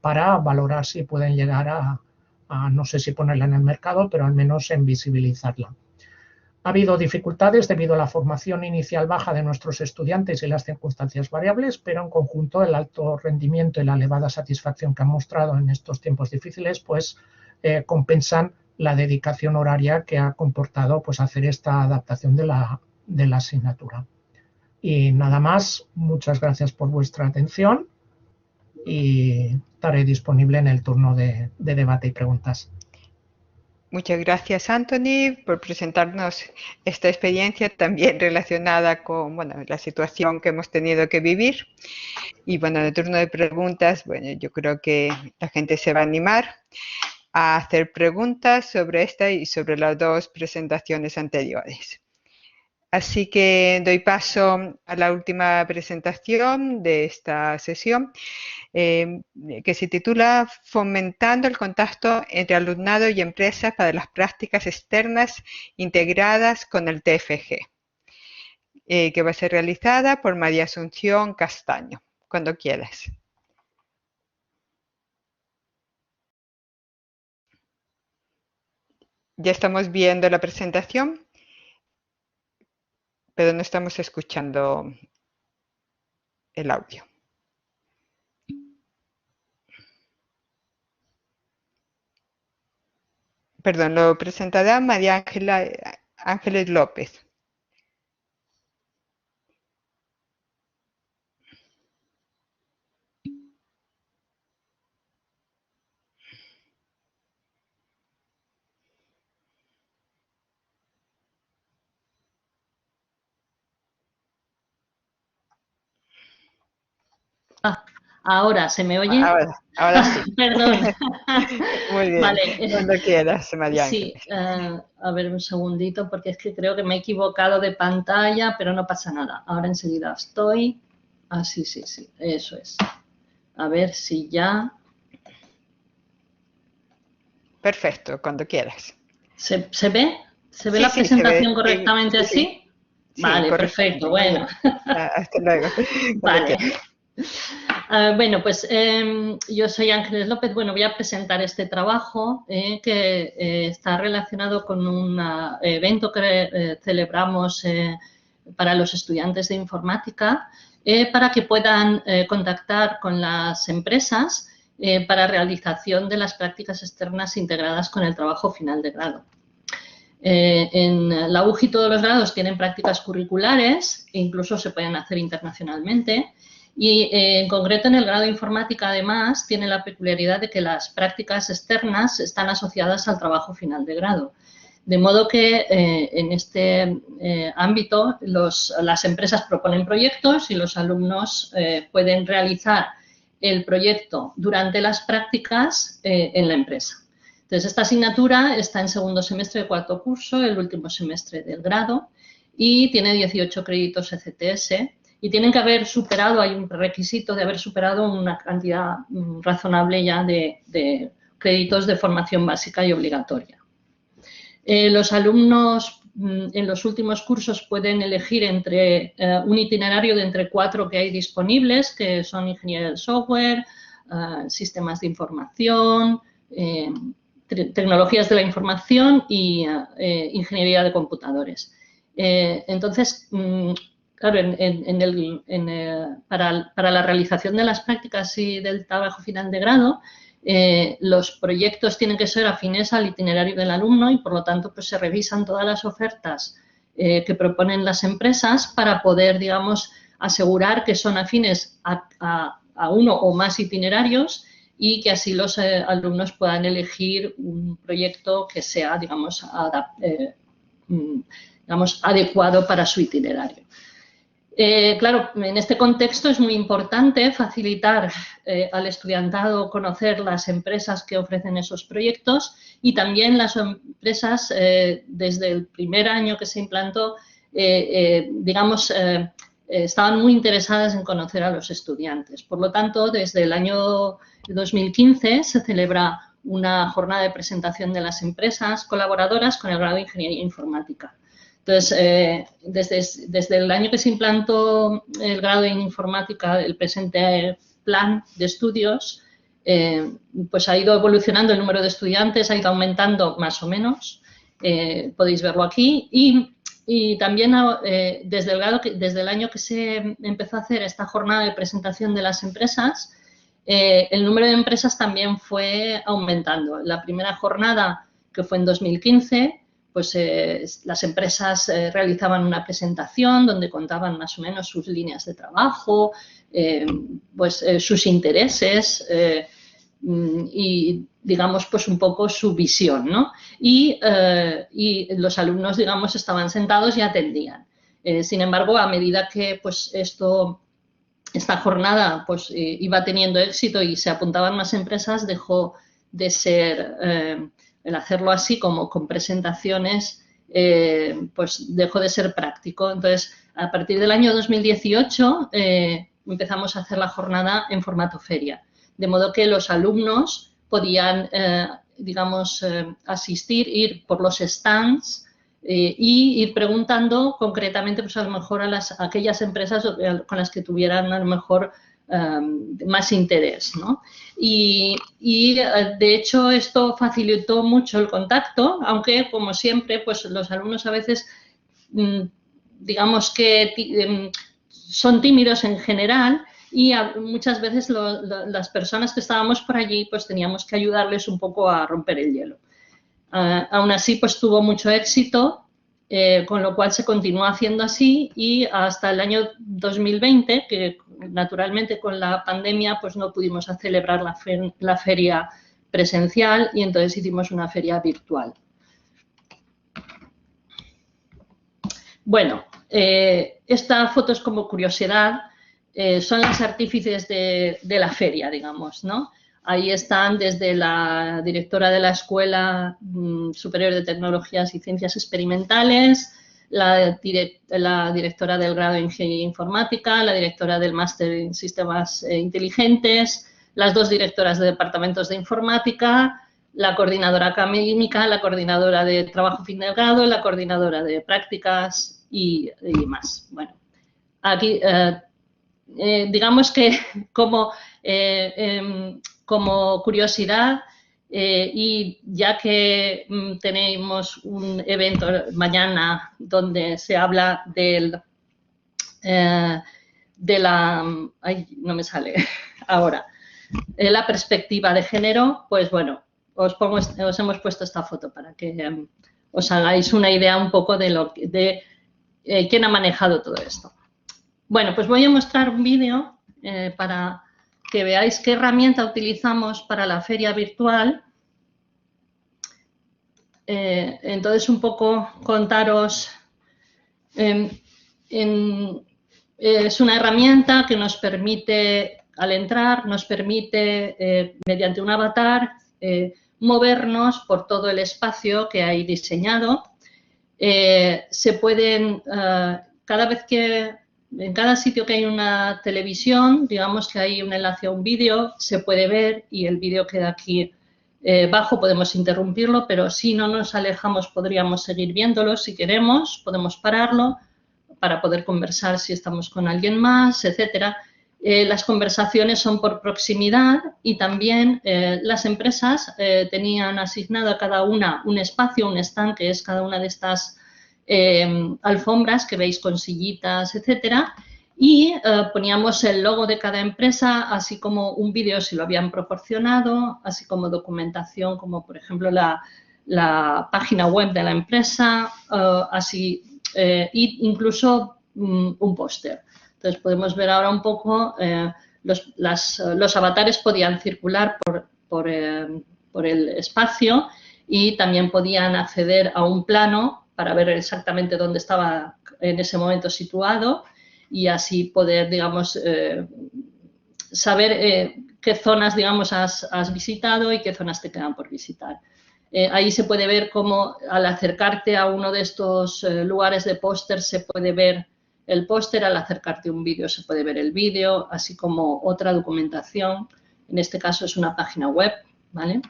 para valorar si pueden llegar a no sé si ponerla en el mercado, pero al menos en visibilizarla. Ha habido dificultades debido a la formación inicial baja de nuestros estudiantes y las circunstancias variables, pero en conjunto el alto rendimiento y la elevada satisfacción que han mostrado en estos tiempos difíciles pues compensan la dedicación horaria que ha comportado pues hacer esta adaptación de la asignatura. Y nada más, muchas gracias por vuestra atención y estaré disponible en el turno de debate y preguntas. Muchas gracias, Anthony, por presentarnos esta experiencia también relacionada con la situación que hemos tenido que vivir. Y en el turno de preguntas, yo creo que la gente se va a animar a hacer preguntas sobre esta y sobre las 2 presentaciones anteriores. Así que doy paso a la última presentación de esta sesión, que se titula Fomentando el contacto entre alumnado y empresas para las prácticas externas integradas con el TFG, que va a ser realizada por María Asunción Castaño. Cuando quieras. Ya estamos viendo la presentación, pero no estamos escuchando el audio. Perdón, lo presentará María Ángeles López. Ahora, ¿se me oye? Ahora sí. Perdón. Muy bien, Vale. cuando quieras, María Ángeles. Sí, a ver un segundito, porque es que creo que me he equivocado de pantalla, pero no pasa nada. Ahora enseguida estoy. Ah, sí, eso es. A ver si ya... Perfecto, cuando quieras. ¿Se ve? ¿Se ve Sí, la sí, presentación se ve, correctamente sí, así? Sí, vale, perfecto, bueno. Hasta luego. Vale. Bueno, pues yo soy Ángeles López. Bueno, voy a presentar este trabajo que está relacionado con un evento que celebramos para los estudiantes de informática para que puedan contactar con las empresas para realización de las prácticas externas integradas con el trabajo final de grado. En la UJI todos los grados tienen prácticas curriculares e incluso se pueden hacer internacionalmente. Y en concreto en el grado de informática, además, tiene la peculiaridad de que las prácticas externas están asociadas al trabajo final de grado. De modo que en este ámbito las empresas proponen proyectos y los alumnos pueden realizar el proyecto durante las prácticas en la empresa. Entonces, esta asignatura está en segundo semestre de 4º curso, el último semestre del grado, y tiene 18 créditos ECTS. Y tienen que haber superado, hay un requisito de haber superado una cantidad razonable ya de créditos de formación básica y obligatoria. Los alumnos en los últimos cursos pueden elegir entre un itinerario de entre 4 que hay disponibles, que son ingeniería del software, sistemas de información, tecnologías de la información y ingeniería de computadores. Entonces, claro, para la realización de las prácticas y del trabajo final de grado, los proyectos tienen que ser afines al itinerario del alumno y, por lo tanto, pues se revisan todas las ofertas que proponen las empresas para poder, digamos, asegurar que son afines a uno o más itinerarios y que así los alumnos puedan elegir un proyecto que sea, digamos, adecuado para su itinerario. Claro, en este contexto es muy importante facilitar al estudiantado conocer las empresas que ofrecen esos proyectos y también las empresas, desde el primer año que se implantó, estaban muy interesadas en conocer a los estudiantes. Por lo tanto, desde el año 2015 se celebra una jornada de presentación de las empresas colaboradoras con el grado de Ingeniería Informática. Entonces, desde el año que se implantó el grado en informática, el presente plan de estudios, pues ha ido evolucionando el número de estudiantes, ha ido aumentando más o menos, podéis verlo aquí, y también desde el año que se empezó a hacer esta jornada de presentación de las empresas, el número de empresas también fue aumentando. La primera jornada, que fue en 2015, pues las empresas realizaban una presentación donde contaban más o menos sus líneas de trabajo, sus intereses y, digamos, pues un poco su visión, ¿no? Y los alumnos, digamos, estaban sentados y atendían. Sin embargo, a medida que pues esta jornada pues iba teniendo éxito y se apuntaban más empresas, dejó de ser, el hacerlo así como con presentaciones, pues dejó de ser práctico. Entonces, a partir del año 2018 empezamos a hacer la jornada en formato feria, de modo que los alumnos podían, digamos, asistir, ir por los stands y ir preguntando concretamente, pues a lo mejor a aquellas empresas con las que tuvieran a lo mejor más interés, ¿no? Y de hecho esto facilitó mucho el contacto, aunque como siempre, pues los alumnos a veces, digamos que son tímidos en general y muchas veces las personas que estábamos por allí pues teníamos que ayudarles un poco a romper el hielo. Aún así pues tuvo mucho éxito, con lo cual se continuó haciendo así y hasta el año 2020, que naturalmente con la pandemia pues no pudimos celebrar la feria presencial y entonces hicimos una feria virtual. Bueno, esta foto es como curiosidad, son las artífices de la feria, digamos, ¿no? Ahí están desde la directora de la Escuela Superior de Tecnologías y Ciencias Experimentales, la directora del grado de Ingeniería Informática, la directora del máster en Sistemas Inteligentes, las dos directoras de departamentos de informática, la coordinadora académica, la coordinadora de trabajo fin de grado, la coordinadora de prácticas y más. Bueno, aquí digamos que como curiosidad, y ya que tenemos un evento mañana donde se habla de la, ay, no me sale ahora, la perspectiva de género, pues bueno, os hemos puesto esta foto para que os hagáis una idea un poco de quién ha manejado todo esto. Bueno, pues voy a mostrar un vídeo para que veáis qué herramienta utilizamos para la feria virtual. Entonces, un poco contaros, es una herramienta que nos permite, al entrar, nos permite, mediante un avatar, movernos por todo el espacio que hay diseñado. Se pueden, cada vez que en cada sitio que hay una televisión, digamos que hay un enlace a un vídeo, se puede ver y el vídeo queda aquí bajo, podemos interrumpirlo, pero si no nos alejamos podríamos seguir viéndolo si queremos, podemos pararlo para poder conversar si estamos con alguien más, etcétera. Las conversaciones son por proximidad y también las empresas tenían asignado a cada una un espacio, un stand, que es cada una de estas alfombras que veis con sillitas, etcétera, y poníamos el logo de cada empresa, así como un vídeo si lo habían proporcionado, así como documentación, como por ejemplo la página web de la empresa, e incluso un póster. Entonces podemos ver ahora un poco, los avatares podían circular por el espacio y también podían acceder a un plano para ver exactamente dónde estaba en ese momento situado y así poder, digamos, saber qué zonas, digamos, has visitado y qué zonas te quedan por visitar. Ahí se puede ver cómo al acercarte a uno de estos lugares de póster se puede ver el póster, al acercarte a un vídeo se puede ver el vídeo, así como otra documentación. En este caso es una página web, ¿vale?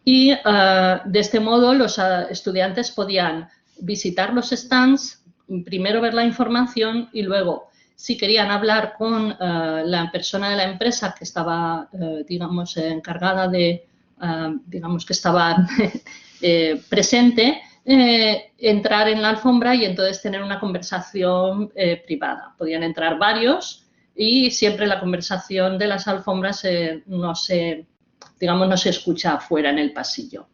Y de este modo los estudiantes podían visitar los stands, primero ver la información y luego, si querían hablar con la persona de la empresa que estaba, digamos, encargada de, digamos, que estaba presente, entrar en la alfombra y entonces tener una conversación privada. Podían entrar varios y siempre la conversación de las alfombras no se escucha afuera en el pasillo.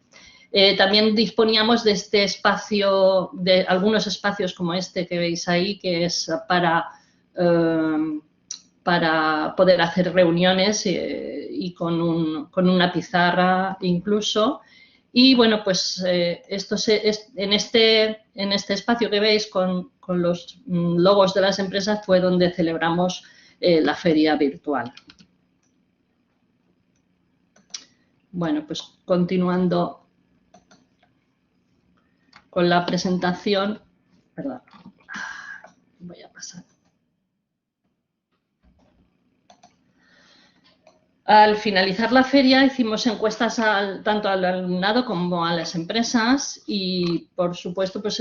También disponíamos de este espacio, de algunos espacios como este que veis ahí, que es para poder hacer reuniones y con una pizarra incluso. Y bueno, pues en este espacio que veis con los logos de las empresas fue donde celebramos la feria virtual. Bueno, pues continuando con la presentación, perdón, voy a pasar. Al finalizar la feria hicimos encuestas tanto al alumnado como a las empresas y, por supuesto, pues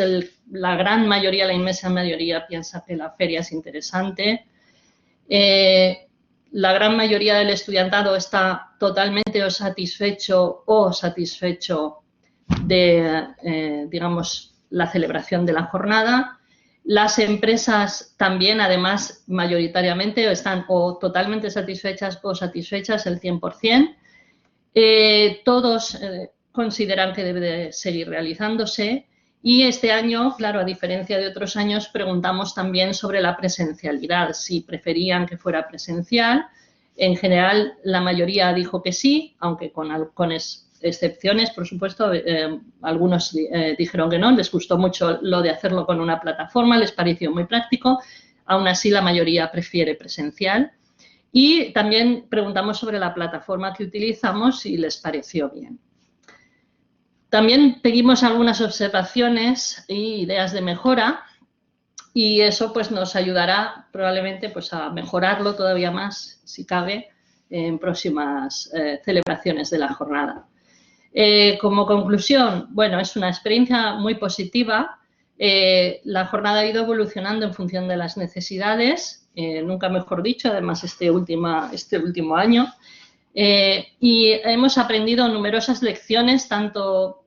la gran mayoría, la inmensa mayoría piensa que la feria es interesante. La gran mayoría del estudiantado está totalmente satisfecho de, digamos, la celebración de la jornada. Las empresas también, además, mayoritariamente están o totalmente satisfechas o satisfechas el 100%. Todos consideran que debe de seguir realizándose y este año, claro, a diferencia de otros años, preguntamos también sobre la presencialidad, si preferían que fuera presencial. En general, la mayoría dijo que sí, aunque con excepciones, por supuesto. Algunos dijeron que no, les gustó mucho lo de hacerlo con una plataforma, les pareció muy práctico. Aún así, la mayoría prefiere presencial. Y también preguntamos sobre la plataforma que utilizamos y les pareció bien. También pedimos algunas observaciones e ideas de mejora y eso pues nos ayudará probablemente pues a mejorarlo todavía más, si cabe, en próximas celebraciones de la jornada. Como conclusión, bueno, es una experiencia muy positiva. La jornada ha ido evolucionando en función de las necesidades, nunca mejor dicho, además este último año. Y hemos aprendido numerosas lecciones, tanto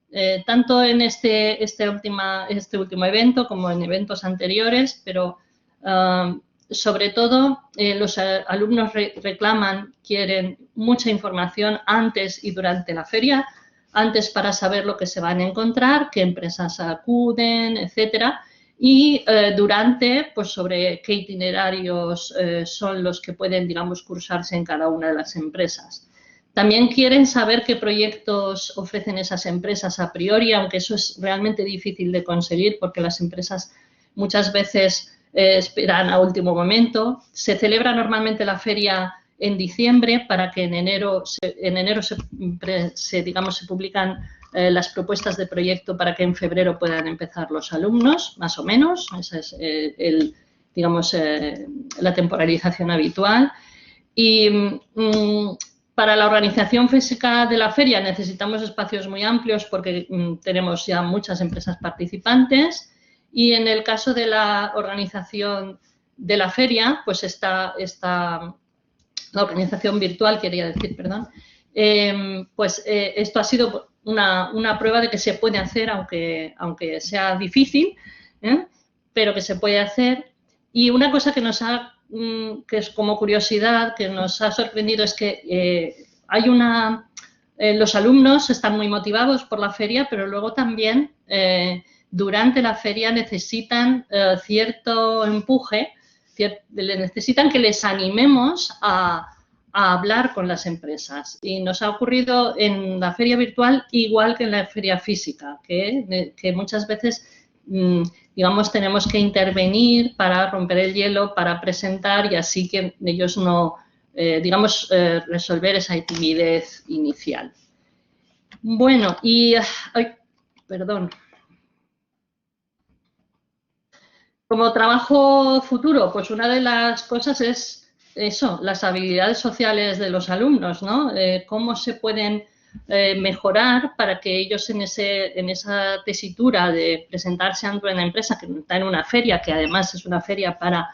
en este último evento como en eventos anteriores, pero sobre todo los alumnos quieren mucha información antes y durante la feria, antes para saber lo que se van a encontrar, qué empresas acuden, etcétera, y durante, pues sobre qué itinerarios son los que pueden, digamos, cursarse en cada una de las empresas. También quieren saber qué proyectos ofrecen esas empresas a priori, aunque eso es realmente difícil de conseguir porque las empresas muchas veces esperan a último momento. Se celebra normalmente la feria en diciembre para que en enero se publican las propuestas de proyecto para que en febrero puedan empezar los alumnos, más o menos. Esa es la temporalización habitual. Y para la organización física de la feria necesitamos espacios muy amplios porque tenemos ya muchas empresas participantes y en el caso de la organización de la feria, pues la organización virtual, quería decir, perdón, esto ha sido una prueba de que se puede hacer, aunque sea difícil, pero que se puede hacer. Y una cosa que es como curiosidad, que nos ha sorprendido es que los alumnos están muy motivados por la feria, pero luego también durante la feria necesitan cierto empuje, necesitan que les animemos a hablar con las empresas. Y nos ha ocurrido en la feria virtual igual que en la feria física, que muchas veces digamos, tenemos que intervenir para romper el hielo, para presentar y así que ellos no, resolver esa timidez inicial. Bueno, y, perdón. Como trabajo futuro, pues una de las cosas es eso, las habilidades sociales de los alumnos, ¿no? Cómo se pueden mejorar para que ellos en esa tesitura de presentarse ante una empresa que está en una feria, que además es una feria para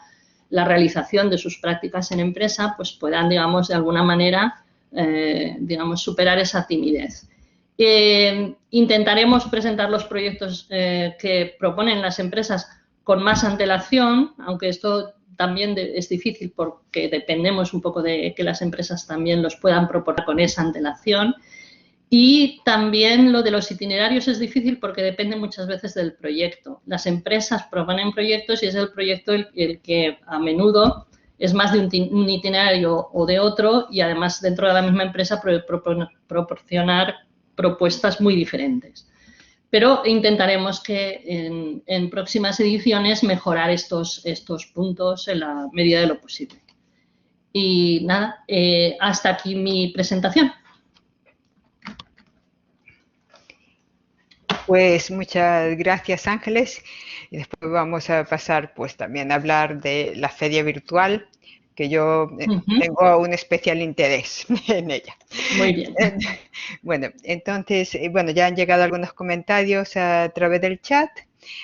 la realización de sus prácticas en empresa, pues puedan, digamos, de alguna manera, digamos, superar esa timidez. Intentaremos presentar los proyectos que proponen las empresas con más antelación, aunque esto también es difícil porque dependemos un poco de que las empresas también los puedan proponer con esa antelación. Y también lo de los itinerarios es difícil porque depende muchas veces del proyecto. Las empresas proponen proyectos y es el proyecto el que a menudo es más de un itinerario o de otro, y además dentro de la misma empresa proporcionar propuestas muy diferentes. Pero intentaremos que en próximas ediciones mejorar estos puntos en la medida de lo posible. Y nada, hasta aquí mi presentación. Pues muchas gracias, Ángeles. Y después vamos a pasar pues también a hablar de la feria virtual, que yo tengo un especial interés en ella. Muy bien. Bueno, entonces, bueno, ya han llegado algunos comentarios a través del chat.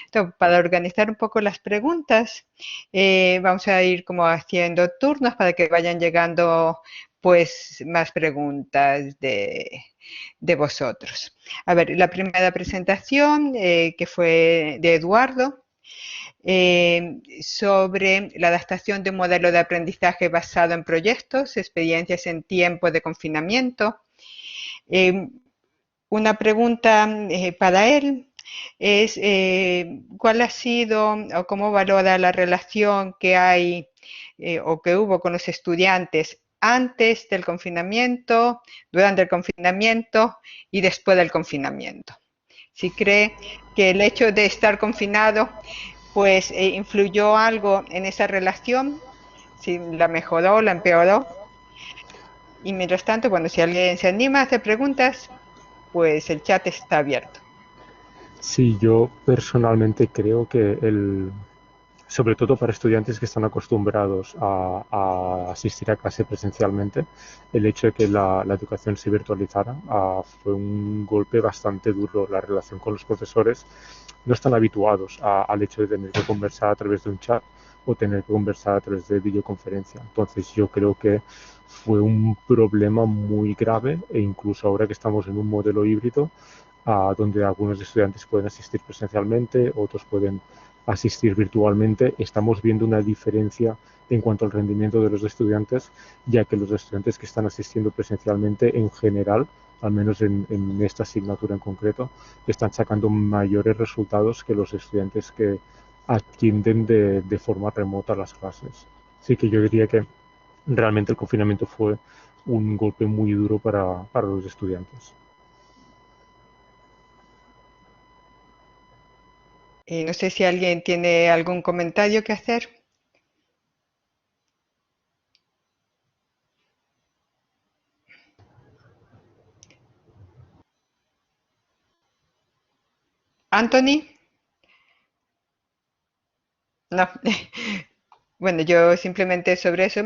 Entonces, para organizar un poco las preguntas, vamos a ir como haciendo turnos para que vayan llegando pues más preguntas de vosotros. A ver, la primera presentación que fue de Eduardo sobre la adaptación de un modelo de aprendizaje basado en proyectos, experiencias en tiempo de confinamiento. Una pregunta para él es ¿cuál ha sido o cómo valora la relación que hay o que hubo con los estudiantes antes del confinamiento, durante el confinamiento y después del confinamiento? Si cree que el hecho de estar confinado pues influyó algo en esa relación, si la mejoró, la empeoró. Y mientras tanto, bueno, si alguien se anima a hacer preguntas, pues el chat está abierto. Sí, yo personalmente creo que sobre todo para estudiantes que están acostumbrados a asistir a clase presencialmente, el hecho de que la educación se virtualizara fue un golpe bastante duro. La relación con los profesores no están habituados al hecho de tener que conversar a través de un chat o tener que conversar a través de videoconferencia. Entonces yo creo que fue un problema muy grave, e incluso ahora que estamos en un modelo híbrido, donde algunos estudiantes pueden asistir presencialmente, otros pueden asistir virtualmente, estamos viendo una diferencia en cuanto al rendimiento de los estudiantes, ya que los estudiantes que están asistiendo presencialmente en general, al menos en esta asignatura en concreto, están sacando mayores resultados que los estudiantes que atienden de forma remota las clases. Así que yo diría que realmente el confinamiento fue un golpe muy duro para los estudiantes. No sé si alguien tiene algún comentario que hacer. ¿Anthony? No. Bueno, yo simplemente sobre eso,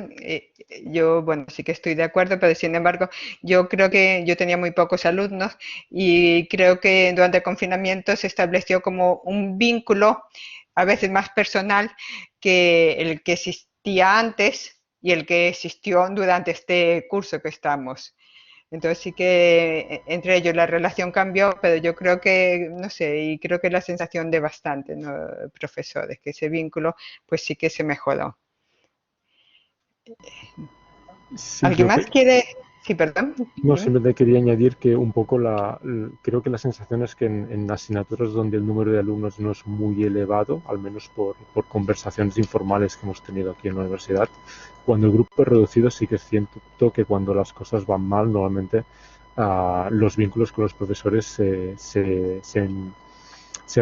yo, bueno, sí que estoy de acuerdo, pero sin embargo, yo creo que yo tenía muy pocos alumnos y creo que durante el confinamiento se estableció como un vínculo a veces más personal que el que existía antes y el que existió durante este curso que estamos. Entonces sí que entre ellos la relación cambió, pero yo creo que, no sé, y creo que es la sensación de bastantes, ¿no?, profesores, que ese vínculo pues sí que se mejoró. Sí, ¿Alguien más quiere? Sí, perdón. No, simplemente quería añadir que un poco creo que la sensación es que en asignaturas donde el número de alumnos no es muy elevado, al menos por conversaciones informales que hemos tenido aquí en la universidad, cuando el grupo es reducido sí que es cierto que cuando las cosas van mal, normalmente los vínculos con los profesores se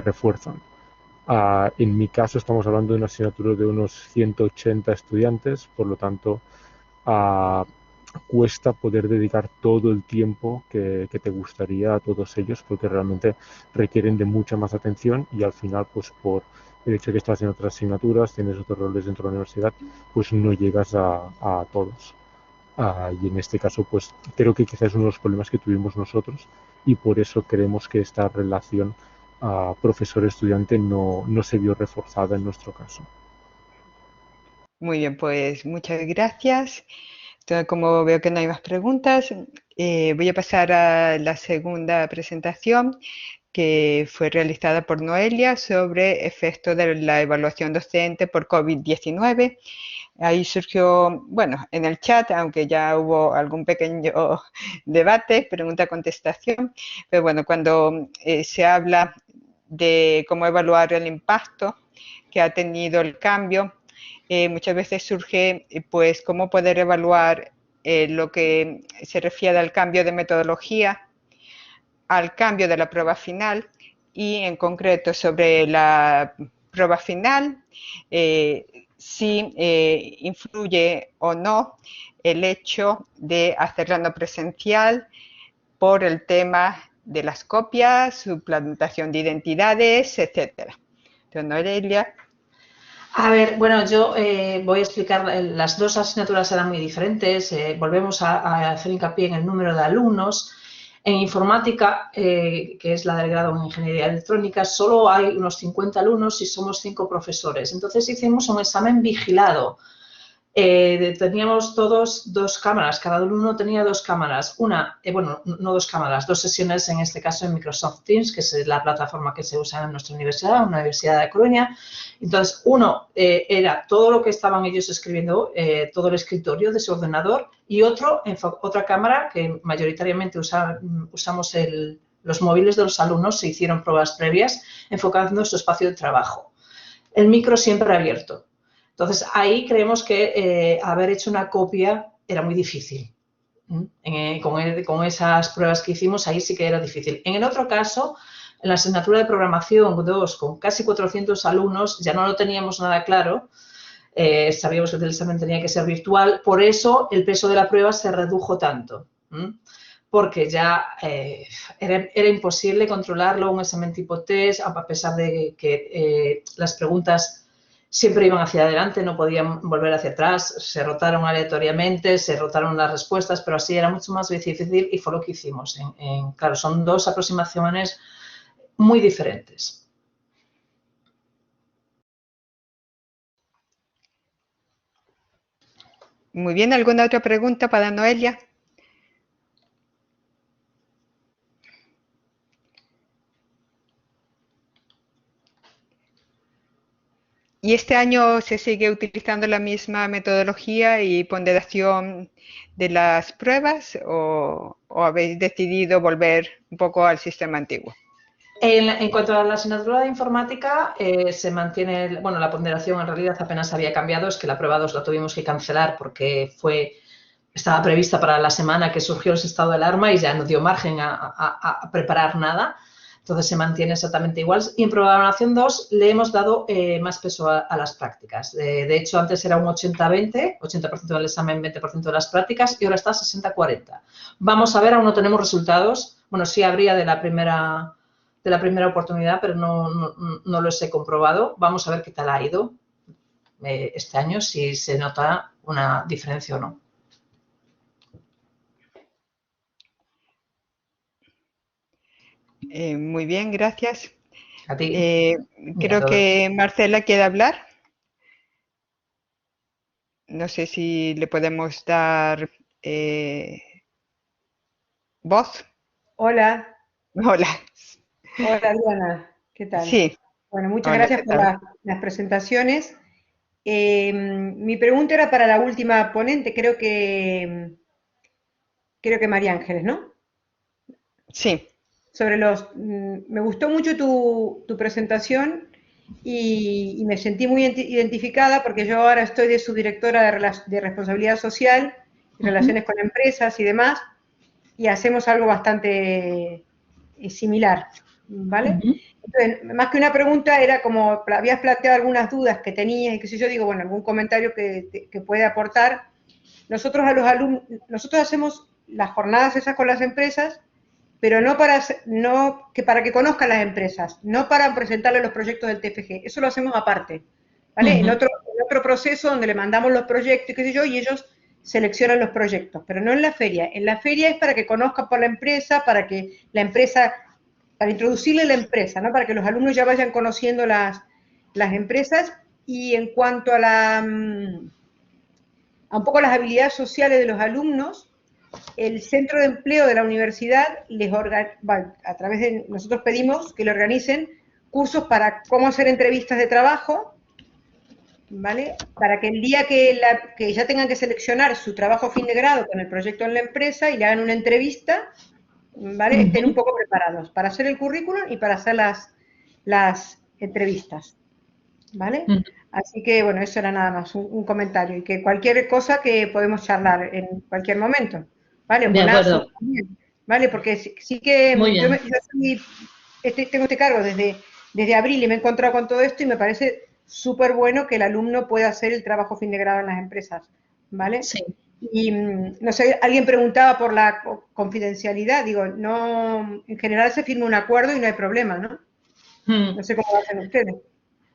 refuerzan. En mi caso estamos hablando de una asignatura de unos 180 estudiantes, por lo tanto cuesta poder dedicar todo el tiempo que te gustaría a todos ellos, porque realmente requieren de mucha más atención y al final, pues por el hecho de que estás en otras asignaturas, tienes otros roles dentro de la universidad, pues no llegas a todos. y en este caso pues creo que quizás es uno de los problemas que tuvimos nosotros y por eso creemos que esta relación profesor-estudiante no se vio reforzada en nuestro caso. Muy bien, pues muchas gracias. Entonces, como veo que no hay más preguntas, voy a pasar a la segunda presentación que fue realizada por Noelia sobre efectos de la evaluación docente por COVID-19. Ahí surgió, bueno, en el chat, aunque ya hubo algún pequeño debate, pregunta-contestación, pero bueno, cuando se habla de cómo evaluar el impacto que ha tenido el cambio, muchas veces surge, pues, cómo poder evaluar lo que se refiere al cambio de metodología, al cambio de la prueba final y, en concreto, sobre la prueba final, si influye o no el hecho de hacerla no presencial por el tema de las copias, suplantación de identidades, etcétera. Entonces, Noelia. A ver, bueno, yo voy a explicar, las dos asignaturas eran muy diferentes, volvemos a hacer hincapié en el número de alumnos. En informática, que es la del grado en ingeniería electrónica, solo hay unos 50 alumnos y somos 5 profesores. Entonces hicimos un examen vigilado. Teníamos todos 2 cámaras, cada alumno tenía 2 cámaras, bueno, no 2 cámaras, 2 sesiones en este caso en Microsoft Teams, que es la plataforma que se usa en nuestra universidad, una universidad de Coruña. Entonces, uno era todo lo que estaban ellos escribiendo, todo el escritorio de su ordenador, y otra cámara que mayoritariamente usamos los móviles de los alumnos, se hicieron pruebas previas enfocando su espacio de trabajo. El micro siempre abierto. Entonces, ahí creemos que haber hecho una copia era muy difícil. Con esas pruebas que hicimos, ahí sí que era difícil. En el otro caso, en la asignatura de programación 2, con casi 400 alumnos, ya no lo teníamos nada claro. Sabíamos que el examen tenía que ser virtual. Por eso, el peso de la prueba se redujo tanto. Porque ya era imposible controlarlo, un examen tipo test, a pesar de que las preguntas siempre iban hacia adelante, no podían volver hacia atrás, se rotaron aleatoriamente, se rotaron las respuestas, pero así era mucho más difícil y fue lo que hicimos. Claro, son 2 aproximaciones muy diferentes. Muy bien, ¿alguna otra pregunta para Noelia? ¿Y este año se sigue utilizando la misma metodología y ponderación de las pruebas o habéis decidido volver un poco al sistema antiguo? En cuanto a la asignatura de informática, se mantiene, bueno, la ponderación en realidad apenas había cambiado, es que la prueba 2 la tuvimos que cancelar porque estaba prevista para la semana que surgió ese estado de alarma y ya no dio margen a preparar nada. Entonces se mantiene exactamente igual. Y en programación 2 le hemos dado más peso a las prácticas. De hecho, antes era un 80-20, 80% del examen, 20% de las prácticas, y ahora está 60-40. Vamos a ver, aún no tenemos resultados. Bueno, sí habría de la primera oportunidad, pero no los he comprobado. Vamos a ver qué tal ha ido este año, si se nota una diferencia o no. Muy bien, gracias. A ti. Creo que Marcela quiere hablar. No sé si le podemos dar voz. Hola. Hola. Hola, Diana. ¿Qué tal? Sí. Bueno, muchas gracias por las presentaciones. Mi pregunta era para la última ponente, creo que María Ángeles, ¿no? Sí. Sobre me gustó mucho tu presentación y me sentí muy identificada porque yo ahora estoy de subdirectora de responsabilidad social, relaciones con empresas y demás, y hacemos algo bastante similar, ¿vale? Entonces, más que una pregunta, era como, habías planteado algunas dudas que tenías y qué sé yo, digo, bueno, algún comentario que puede aportar. Nosotros a los alumnos, nosotros hacemos las jornadas esas con las empresas, pero no para que conozcan las empresas, no para presentarles los proyectos del TFG, eso lo hacemos aparte, ¿vale? En otro proceso donde le mandamos los proyectos, qué sé yo, y ellos seleccionan los proyectos, pero no en la feria. En la feria es para que conozcan por la empresa, para introducirle la empresa, ¿no? Para que los alumnos ya vayan conociendo las empresas. Y en cuanto a un poco las habilidades sociales de los alumnos, el centro de empleo de la universidad nosotros pedimos que le organicen cursos para cómo hacer entrevistas de trabajo, ¿vale? Para que el día que ya tengan que seleccionar su trabajo fin de grado con el proyecto en la empresa y le hagan una entrevista, ¿vale? Estén un poco preparados para hacer el currículum y para hacer las entrevistas, ¿vale? Así que, bueno, eso era nada más, un comentario. Y que cualquier cosa que podemos charlar en cualquier momento, ¿vale? De acuerdo. También, ¿vale? Porque sí que Muy bien. tengo este cargo desde abril y me he encontrado con todo esto y me parece súper bueno que el alumno pueda hacer el trabajo fin de grado en las empresas, ¿vale? Sí. Y, no sé, alguien preguntaba por la confidencialidad. Digo, no, en general se firma un acuerdo y no hay problema, ¿no? No sé cómo lo hacen ustedes.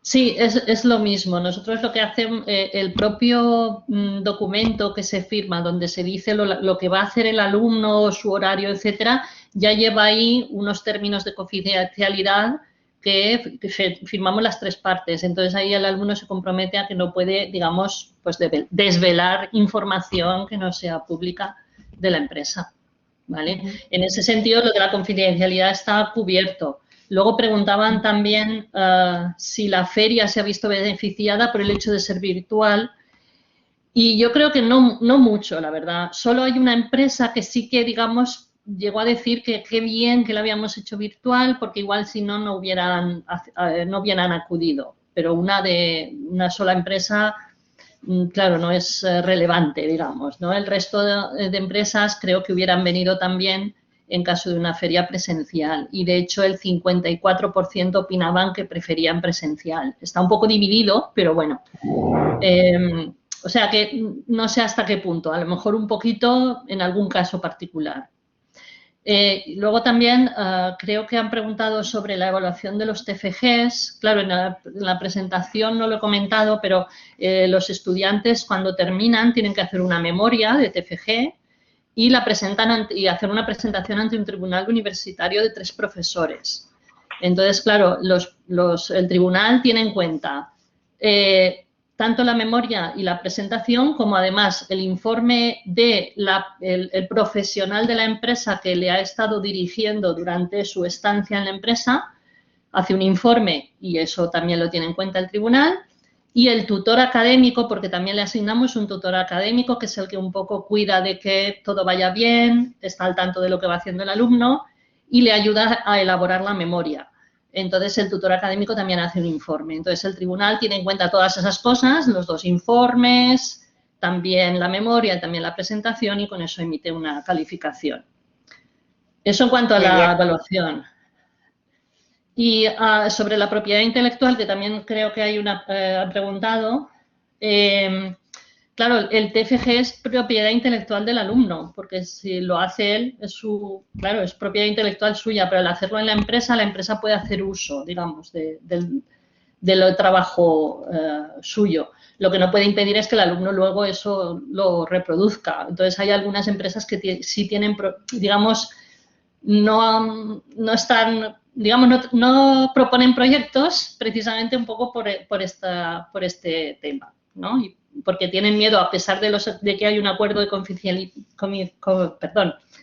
Sí, es lo mismo. Nosotros lo que hacemos, el propio documento que se firma, donde se dice lo que va a hacer el alumno, su horario, etcétera, ya lleva ahí unos términos de confidencialidad que firmamos las tres partes. Entonces, ahí el alumno se compromete a que no puede, digamos, pues desvelar información que no sea pública de la empresa, ¿vale? En ese sentido, lo de la confidencialidad está cubierto. Luego preguntaban también si la feria se ha visto beneficiada por el hecho de ser virtual. Y yo creo que no mucho, la verdad. Solo hay una empresa que sí que, digamos, llegó a decir que qué bien que la habíamos hecho virtual, porque igual si no hubieran acudido. Pero una sola empresa, claro, no es relevante, digamos, ¿no? El resto de empresas creo que hubieran venido también en caso de una feria presencial. Y, de hecho, el 54% opinaban que preferían presencial. Está un poco dividido, pero bueno. O sea que no sé hasta qué punto. A lo mejor un poquito en algún caso particular. Luego también creo que han preguntado sobre la evaluación de los TFGs. Claro, en la presentación no lo he comentado, pero los estudiantes cuando terminan tienen que hacer una memoria de TFG y la presentan y hacer una presentación ante un tribunal universitario de 3 profesores. Entonces, claro, el tribunal tiene en cuenta tanto la memoria y la presentación como además el informe del profesional de la empresa que le ha estado dirigiendo durante su estancia en la empresa, hace un informe y eso también lo tiene en cuenta el tribunal. Y el tutor académico, porque también le asignamos un tutor académico, que es el que un poco cuida de que todo vaya bien, está al tanto de lo que va haciendo el alumno y le ayuda a elaborar la memoria. Entonces, el tutor académico también hace un informe. Entonces, el tribunal tiene en cuenta todas esas cosas, los 2 informes, también la memoria, también la presentación y con eso emite una calificación. Eso en cuanto a la evaluación. Y sobre la propiedad intelectual, que también creo que hay han preguntado, claro, el TFG es propiedad intelectual del alumno, porque si lo hace él, claro, es propiedad intelectual suya, pero al hacerlo en la empresa puede hacer uso, digamos, del trabajo suyo. Lo que no puede impedir es que el alumno luego eso lo reproduzca. Entonces, hay algunas empresas que sí tienen, digamos, no están... Digamos, no proponen proyectos precisamente un poco por este tema, ¿no? Porque tienen miedo, a pesar de que hay un acuerdo de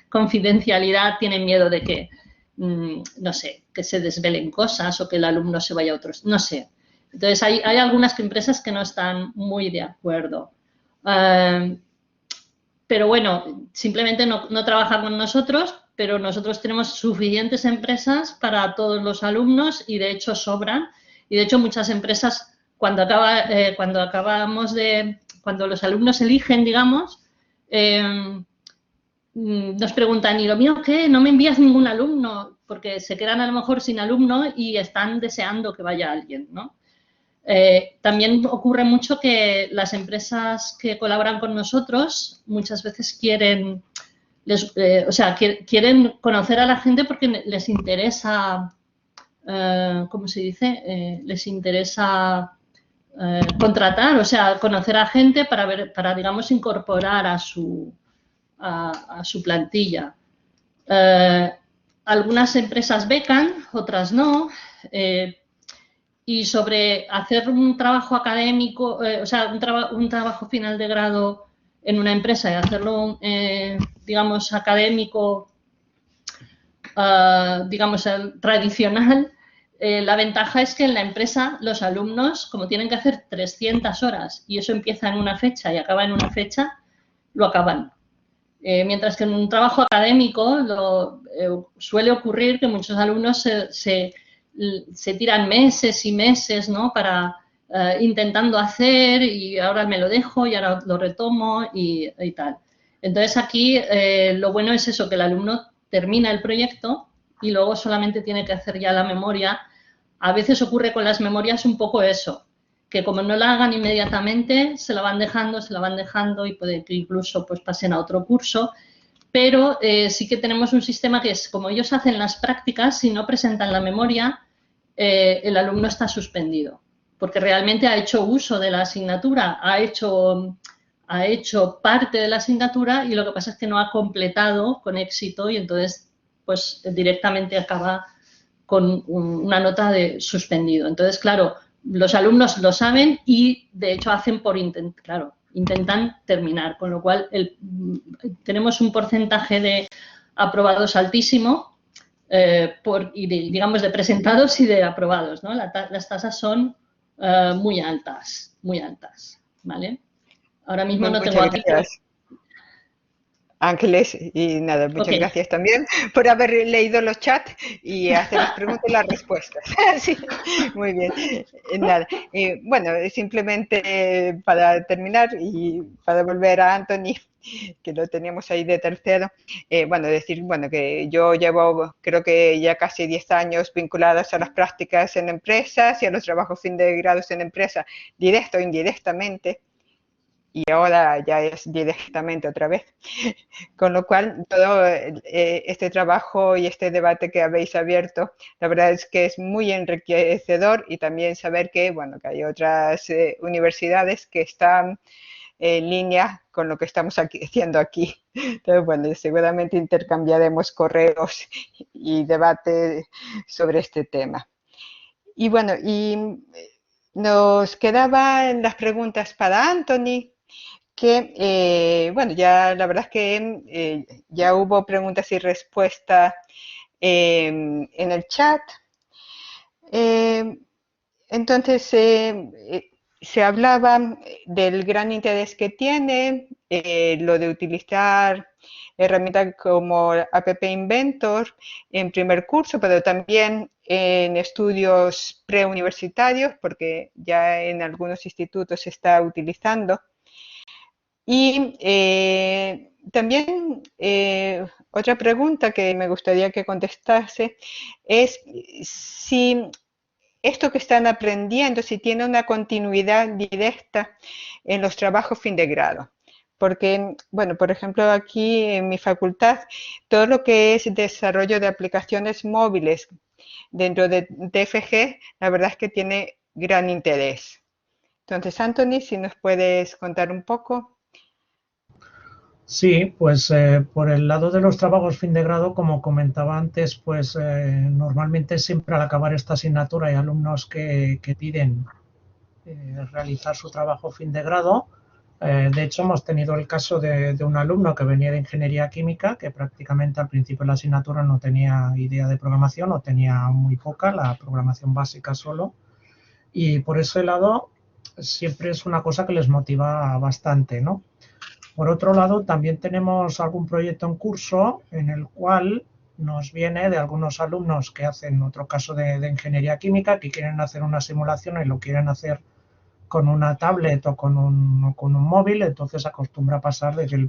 confidencialidad, tienen miedo de que, no sé, que se desvelen cosas o que el alumno se vaya a otros, no sé. Entonces, hay algunas empresas que no están muy de acuerdo. Pero bueno, simplemente no trabajan con nosotros, pero nosotros tenemos suficientes empresas para todos los alumnos y de hecho sobran. Y de hecho muchas empresas, cuando los alumnos eligen, digamos, nos preguntan, ¿y lo mío qué? ¿No me envías ningún alumno? Porque se quedan a lo mejor sin alumno y están deseando que vaya alguien, ¿no? También ocurre mucho que las empresas que colaboran con nosotros muchas veces quieren conocer a la gente porque les interesa, ¿cómo se dice? Les interesa contratar, o sea, conocer a gente para digamos, incorporar a su plantilla. Algunas empresas becan, otras no. Y sobre hacer un trabajo académico, o sea, un trabajo final de grado en una empresa y hacerlo, digamos, académico, digamos, tradicional, la ventaja es que en la empresa los alumnos, como tienen que hacer 300 horas y eso empieza en una fecha y acaba en una fecha, lo acaban. Mientras que en un trabajo académico suele ocurrir que muchos alumnos se tiran meses y meses, ¿no? Para intentando hacer y ahora me lo dejo y ahora lo retomo y tal. Entonces aquí lo bueno es eso, que el alumno termina el proyecto y luego solamente tiene que hacer ya la memoria. A veces ocurre con las memorias un poco eso, que como no la hagan inmediatamente, se la van dejando y puede que incluso pues, pasen a otro curso. Pero sí que tenemos un sistema que es, como ellos hacen las prácticas, si no presentan la memoria, el alumno está suspendido, porque realmente ha hecho uso de la asignatura, ha hecho parte de la asignatura y lo que pasa es que no ha completado con éxito y entonces pues directamente acaba con una nota de suspendido. Entonces, claro, los alumnos lo saben y de hecho hacen intentan terminar, con lo cual tenemos un porcentaje de aprobados altísimo digamos de presentados y de aprobados, ¿no? Las tasas son muy altas, ¿vale? Ahora mismo no tengo aquí. Ángeles, y nada, muchas gracias también por haber leído los chats y hacer las preguntas y las respuestas. Sí, muy bien. Nada, bueno, simplemente para terminar y para volver a Anthony, que lo teníamos ahí de tercero, bueno, decir, bueno, que yo llevo creo que ya casi 10 años vinculadas a las prácticas en empresas y a los trabajos fin de grados en empresas, directo o indirectamente. Y ahora ya es directamente otra vez. Con lo cual, todo este trabajo y este debate que habéis abierto, la verdad es que es muy enriquecedor y también saber que, bueno, que hay otras universidades que están en línea con lo que estamos haciendo aquí. Entonces, bueno, seguramente intercambiaremos correos y debate sobre este tema. Y bueno, y nos quedaban las preguntas para Anthony, que, bueno, ya la verdad es que ya hubo preguntas y respuestas en el chat. Entonces, se hablaba del gran interés que tiene, lo de utilizar herramientas como App Inventor en primer curso, pero también en estudios preuniversitarios, porque ya en algunos institutos se está utilizando. Y también otra pregunta que me gustaría que contestase es si esto que están aprendiendo, si tiene una continuidad directa en los trabajos fin de grado. Porque, bueno, por ejemplo, aquí en mi facultad, todo lo que es desarrollo de aplicaciones móviles dentro de TFG, la verdad es que tiene gran interés. Entonces, Anthony, si nos puedes contar un poco. Sí, pues por el lado de los trabajos fin de grado, como comentaba antes, pues normalmente siempre al acabar esta asignatura hay alumnos que piden realizar su trabajo fin de grado. De hecho, hemos tenido el caso de un alumno que venía de ingeniería química, que prácticamente al principio de la asignatura no tenía idea de programación o tenía muy poca, la programación básica solo. Y por ese lado siempre es una cosa que les motiva bastante, ¿no? Por otro lado, también tenemos algún proyecto en curso en el cual nos viene de algunos alumnos que hacen otro caso de ingeniería química, que quieren hacer una simulación y lo quieren hacer con una tablet o con un móvil. Entonces acostumbra pasar de que el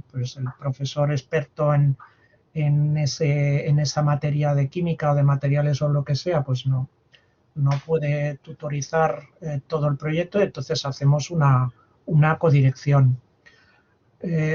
profesor experto en esa materia de química o de materiales o lo que sea, pues no puede tutorizar todo el proyecto, entonces hacemos una codirección.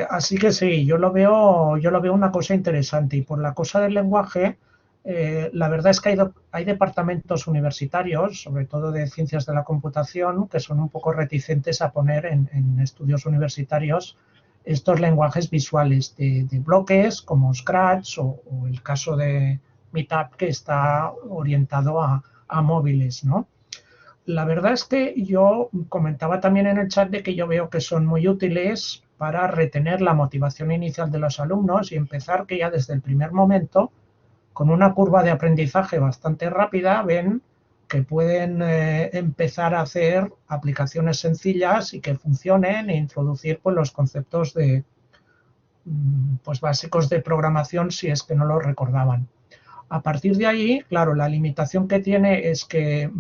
Así que sí, yo lo veo una cosa interesante. Y por la cosa del lenguaje, La verdad es que hay departamentos universitarios, sobre todo de ciencias de la computación, que son un poco reticentes a poner en estudios universitarios estos lenguajes visuales de bloques como Scratch o el caso de Meetup, que está orientado a móviles, ¿no? La verdad es que yo comentaba también en el chat de que yo veo que son muy útiles para retener la motivación inicial de los alumnos y empezar que ya desde el primer momento, con una curva de aprendizaje bastante rápida, ven que pueden empezar a hacer aplicaciones sencillas y que funcionen e introducir pues, los conceptos de, pues, básicos de programación si es que no lo recordaban. A partir de ahí, claro, la limitación que tiene es que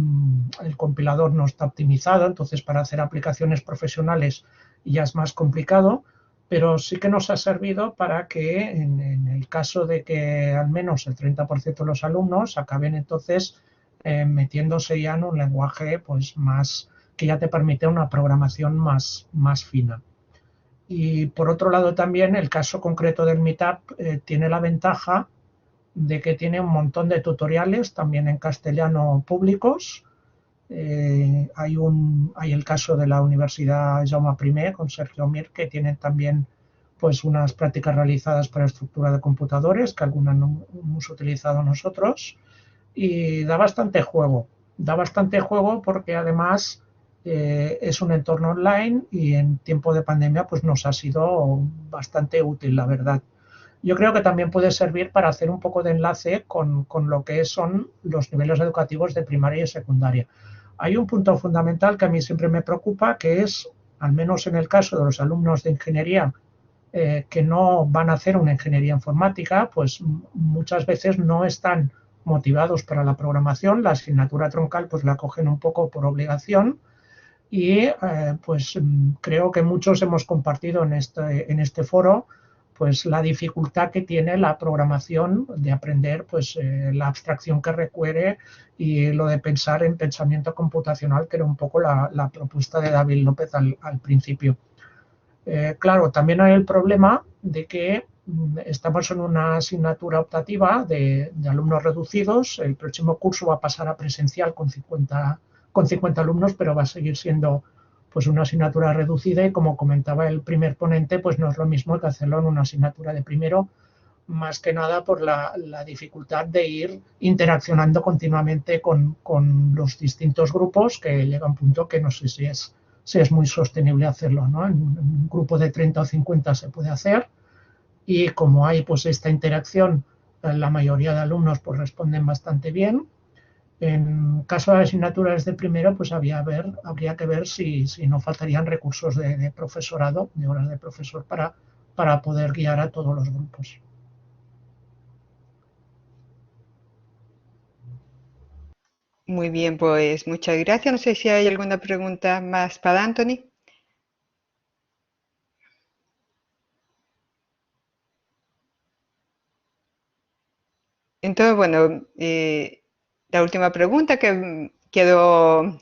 el compilador no está optimizado, entonces para hacer aplicaciones profesionales ya es más complicado, pero sí que nos ha servido para que en el caso de que al menos el 30% de los alumnos acaben entonces metiéndose ya en un lenguaje pues más que ya te permite una programación más fina. Y por otro lado también el caso concreto del Meetup tiene la ventaja de que tiene un montón de tutoriales también en castellano públicos. Hay el caso de la Universidad Jaume I con Sergio Mir, que tienen también pues unas prácticas realizadas para estructura de computadores, que algunas no hemos utilizado nosotros, y da bastante juego porque además es un entorno online y en tiempo de pandemia pues nos ha sido bastante útil, la verdad. Yo creo que también puede servir para hacer un poco de enlace con lo que son los niveles educativos de primaria y secundaria. Hay un punto fundamental que a mí siempre me preocupa, que es, al menos en el caso de los alumnos de ingeniería que no van a hacer una ingeniería informática, pues muchas veces no están motivados para la programación, la asignatura troncal pues la cogen un poco por obligación y pues creo que muchos hemos compartido en este foro pues la dificultad que tiene la programación de aprender pues la abstracción que requiere y lo de pensar en pensamiento computacional, que era un poco la propuesta de David López al principio. Claro, también hay el problema de que estamos en una asignatura optativa de alumnos reducidos. El próximo curso va a pasar a presencial con 50 alumnos, pero va a seguir siendo pues una asignatura reducida y, como comentaba el primer ponente, pues no es lo mismo que hacerlo en una asignatura de primero, más que nada por la dificultad de ir interaccionando continuamente con los distintos grupos, que llega a un punto que no sé si es muy sostenible hacerlo, ¿no? En un grupo de 30 o 50 se puede hacer y como hay pues esta interacción, la mayoría de alumnos pues responden bastante bien. En caso de asignaturas de primero, pues habría que ver si no faltarían recursos de profesorado, de horas de profesor para poder guiar a todos los grupos. Muy bien, pues muchas gracias. No sé si hay alguna pregunta más para Anthony. Entonces, bueno, la última pregunta que quiero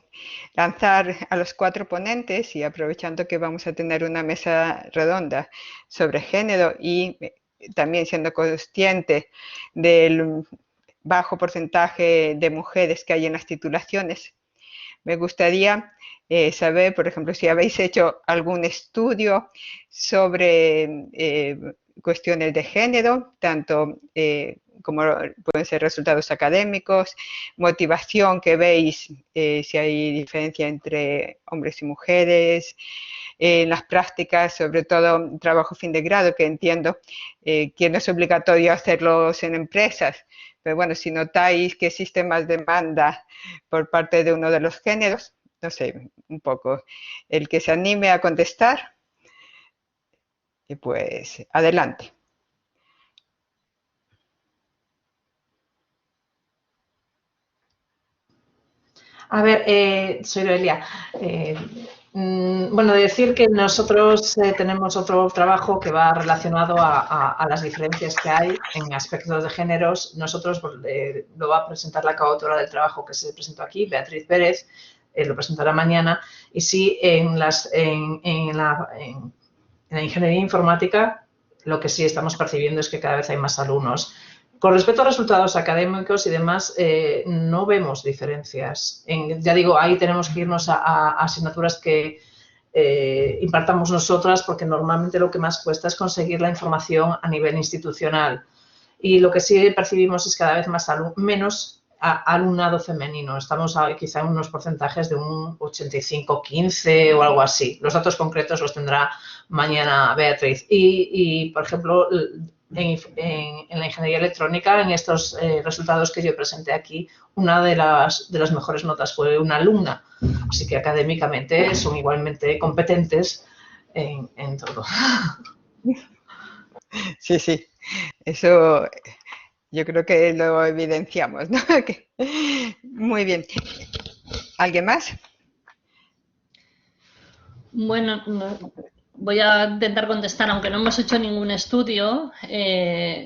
lanzar a los 4 ponentes, y aprovechando que vamos a tener una mesa redonda sobre género y también siendo consciente del bajo porcentaje de mujeres que hay en las titulaciones, me gustaría saber, por ejemplo, si habéis hecho algún estudio sobre cuestiones de género, tanto como pueden ser resultados académicos, motivación que veis, si hay diferencia entre hombres y mujeres, en las prácticas, sobre todo trabajo fin de grado, que entiendo que no es obligatorio hacerlos en empresas, pero bueno, si notáis que existe más demanda por parte de uno de los géneros, no sé, un poco, el que se anime a contestar, y pues adelante. A ver, soy Noelia. Bueno, decir que nosotros tenemos otro trabajo que va relacionado a las diferencias que hay en aspectos de géneros. Nosotros lo va a presentar la coautora del trabajo que se presentó aquí, Beatriz Pérez, lo presentará mañana. Y sí, en la ingeniería informática, lo que sí estamos percibiendo es que cada vez hay más alumnos Con respecto a resultados académicos y demás, no vemos diferencias. Ya digo, ahí tenemos que irnos a asignaturas que impartamos nosotras, porque normalmente lo que más cuesta es conseguir la información a nivel institucional. Y lo que sí percibimos es cada vez menos alumnado femenino. Estamos quizá en unos porcentajes de un 85-15 o algo así. Los datos concretos los tendrá mañana Beatriz. Y por ejemplo, en la ingeniería electrónica, en estos resultados que yo presenté aquí, una de las mejores notas fue una alumna. Así que académicamente son igualmente competentes en todo. Sí, sí, eso yo creo que lo evidenciamos, ¿no? Muy bien. ¿Alguien más? Bueno, voy a intentar contestar, aunque no hemos hecho ningún estudio,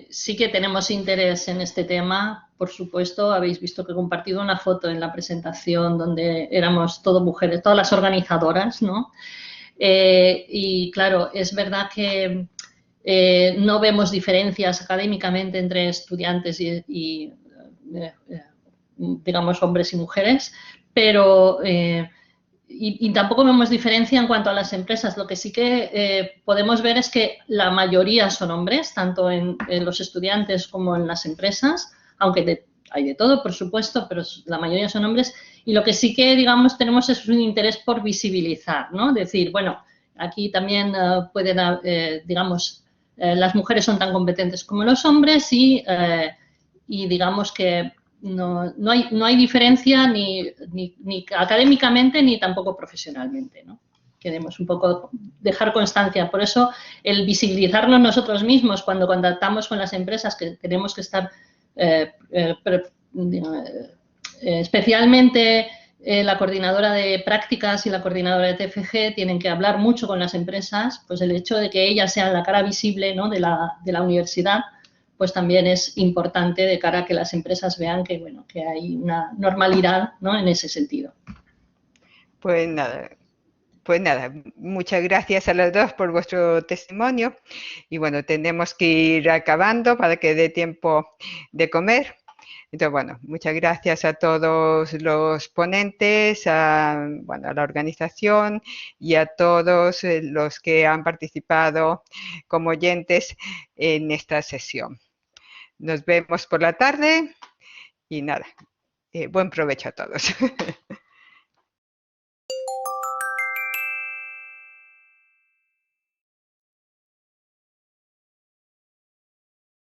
sí que tenemos interés en este tema, por supuesto. Habéis visto que he compartido una foto en la presentación donde éramos todas mujeres, todas las organizadoras, ¿no? Y claro, es verdad que no vemos diferencias académicamente entre estudiantes y digamos, hombres y mujeres, pero y tampoco vemos diferencia en cuanto a las empresas. Lo que sí que podemos ver es que la mayoría son hombres, tanto en los estudiantes como en las empresas, aunque hay de todo, por supuesto, pero la mayoría son hombres. Y lo que sí que, digamos, tenemos es un interés por visibilizar, ¿no? Decir, bueno, aquí también pueden, digamos, las mujeres son tan competentes como los hombres y digamos que no hay diferencia ni académicamente ni tampoco profesionalmente, ¿no? Queremos un poco dejar constancia. Por eso, el visibilizarnos nosotros mismos cuando contactamos con las empresas, que tenemos que estar especialmente la coordinadora de prácticas y la coordinadora de TFG tienen que hablar mucho con las empresas, pues el hecho de que ellas sean la cara visible, ¿no?, de la universidad, pues también es importante de cara a que las empresas vean que, bueno, que hay una normalidad, ¿no?, en ese sentido. Pues nada, muchas gracias a los dos por vuestro testimonio. Y bueno, tenemos que ir acabando para que dé tiempo de comer. Entonces, bueno, muchas gracias a todos los ponentes, a la organización y a todos los que han participado como oyentes en esta sesión. Nos vemos por la tarde y nada, buen provecho a todos.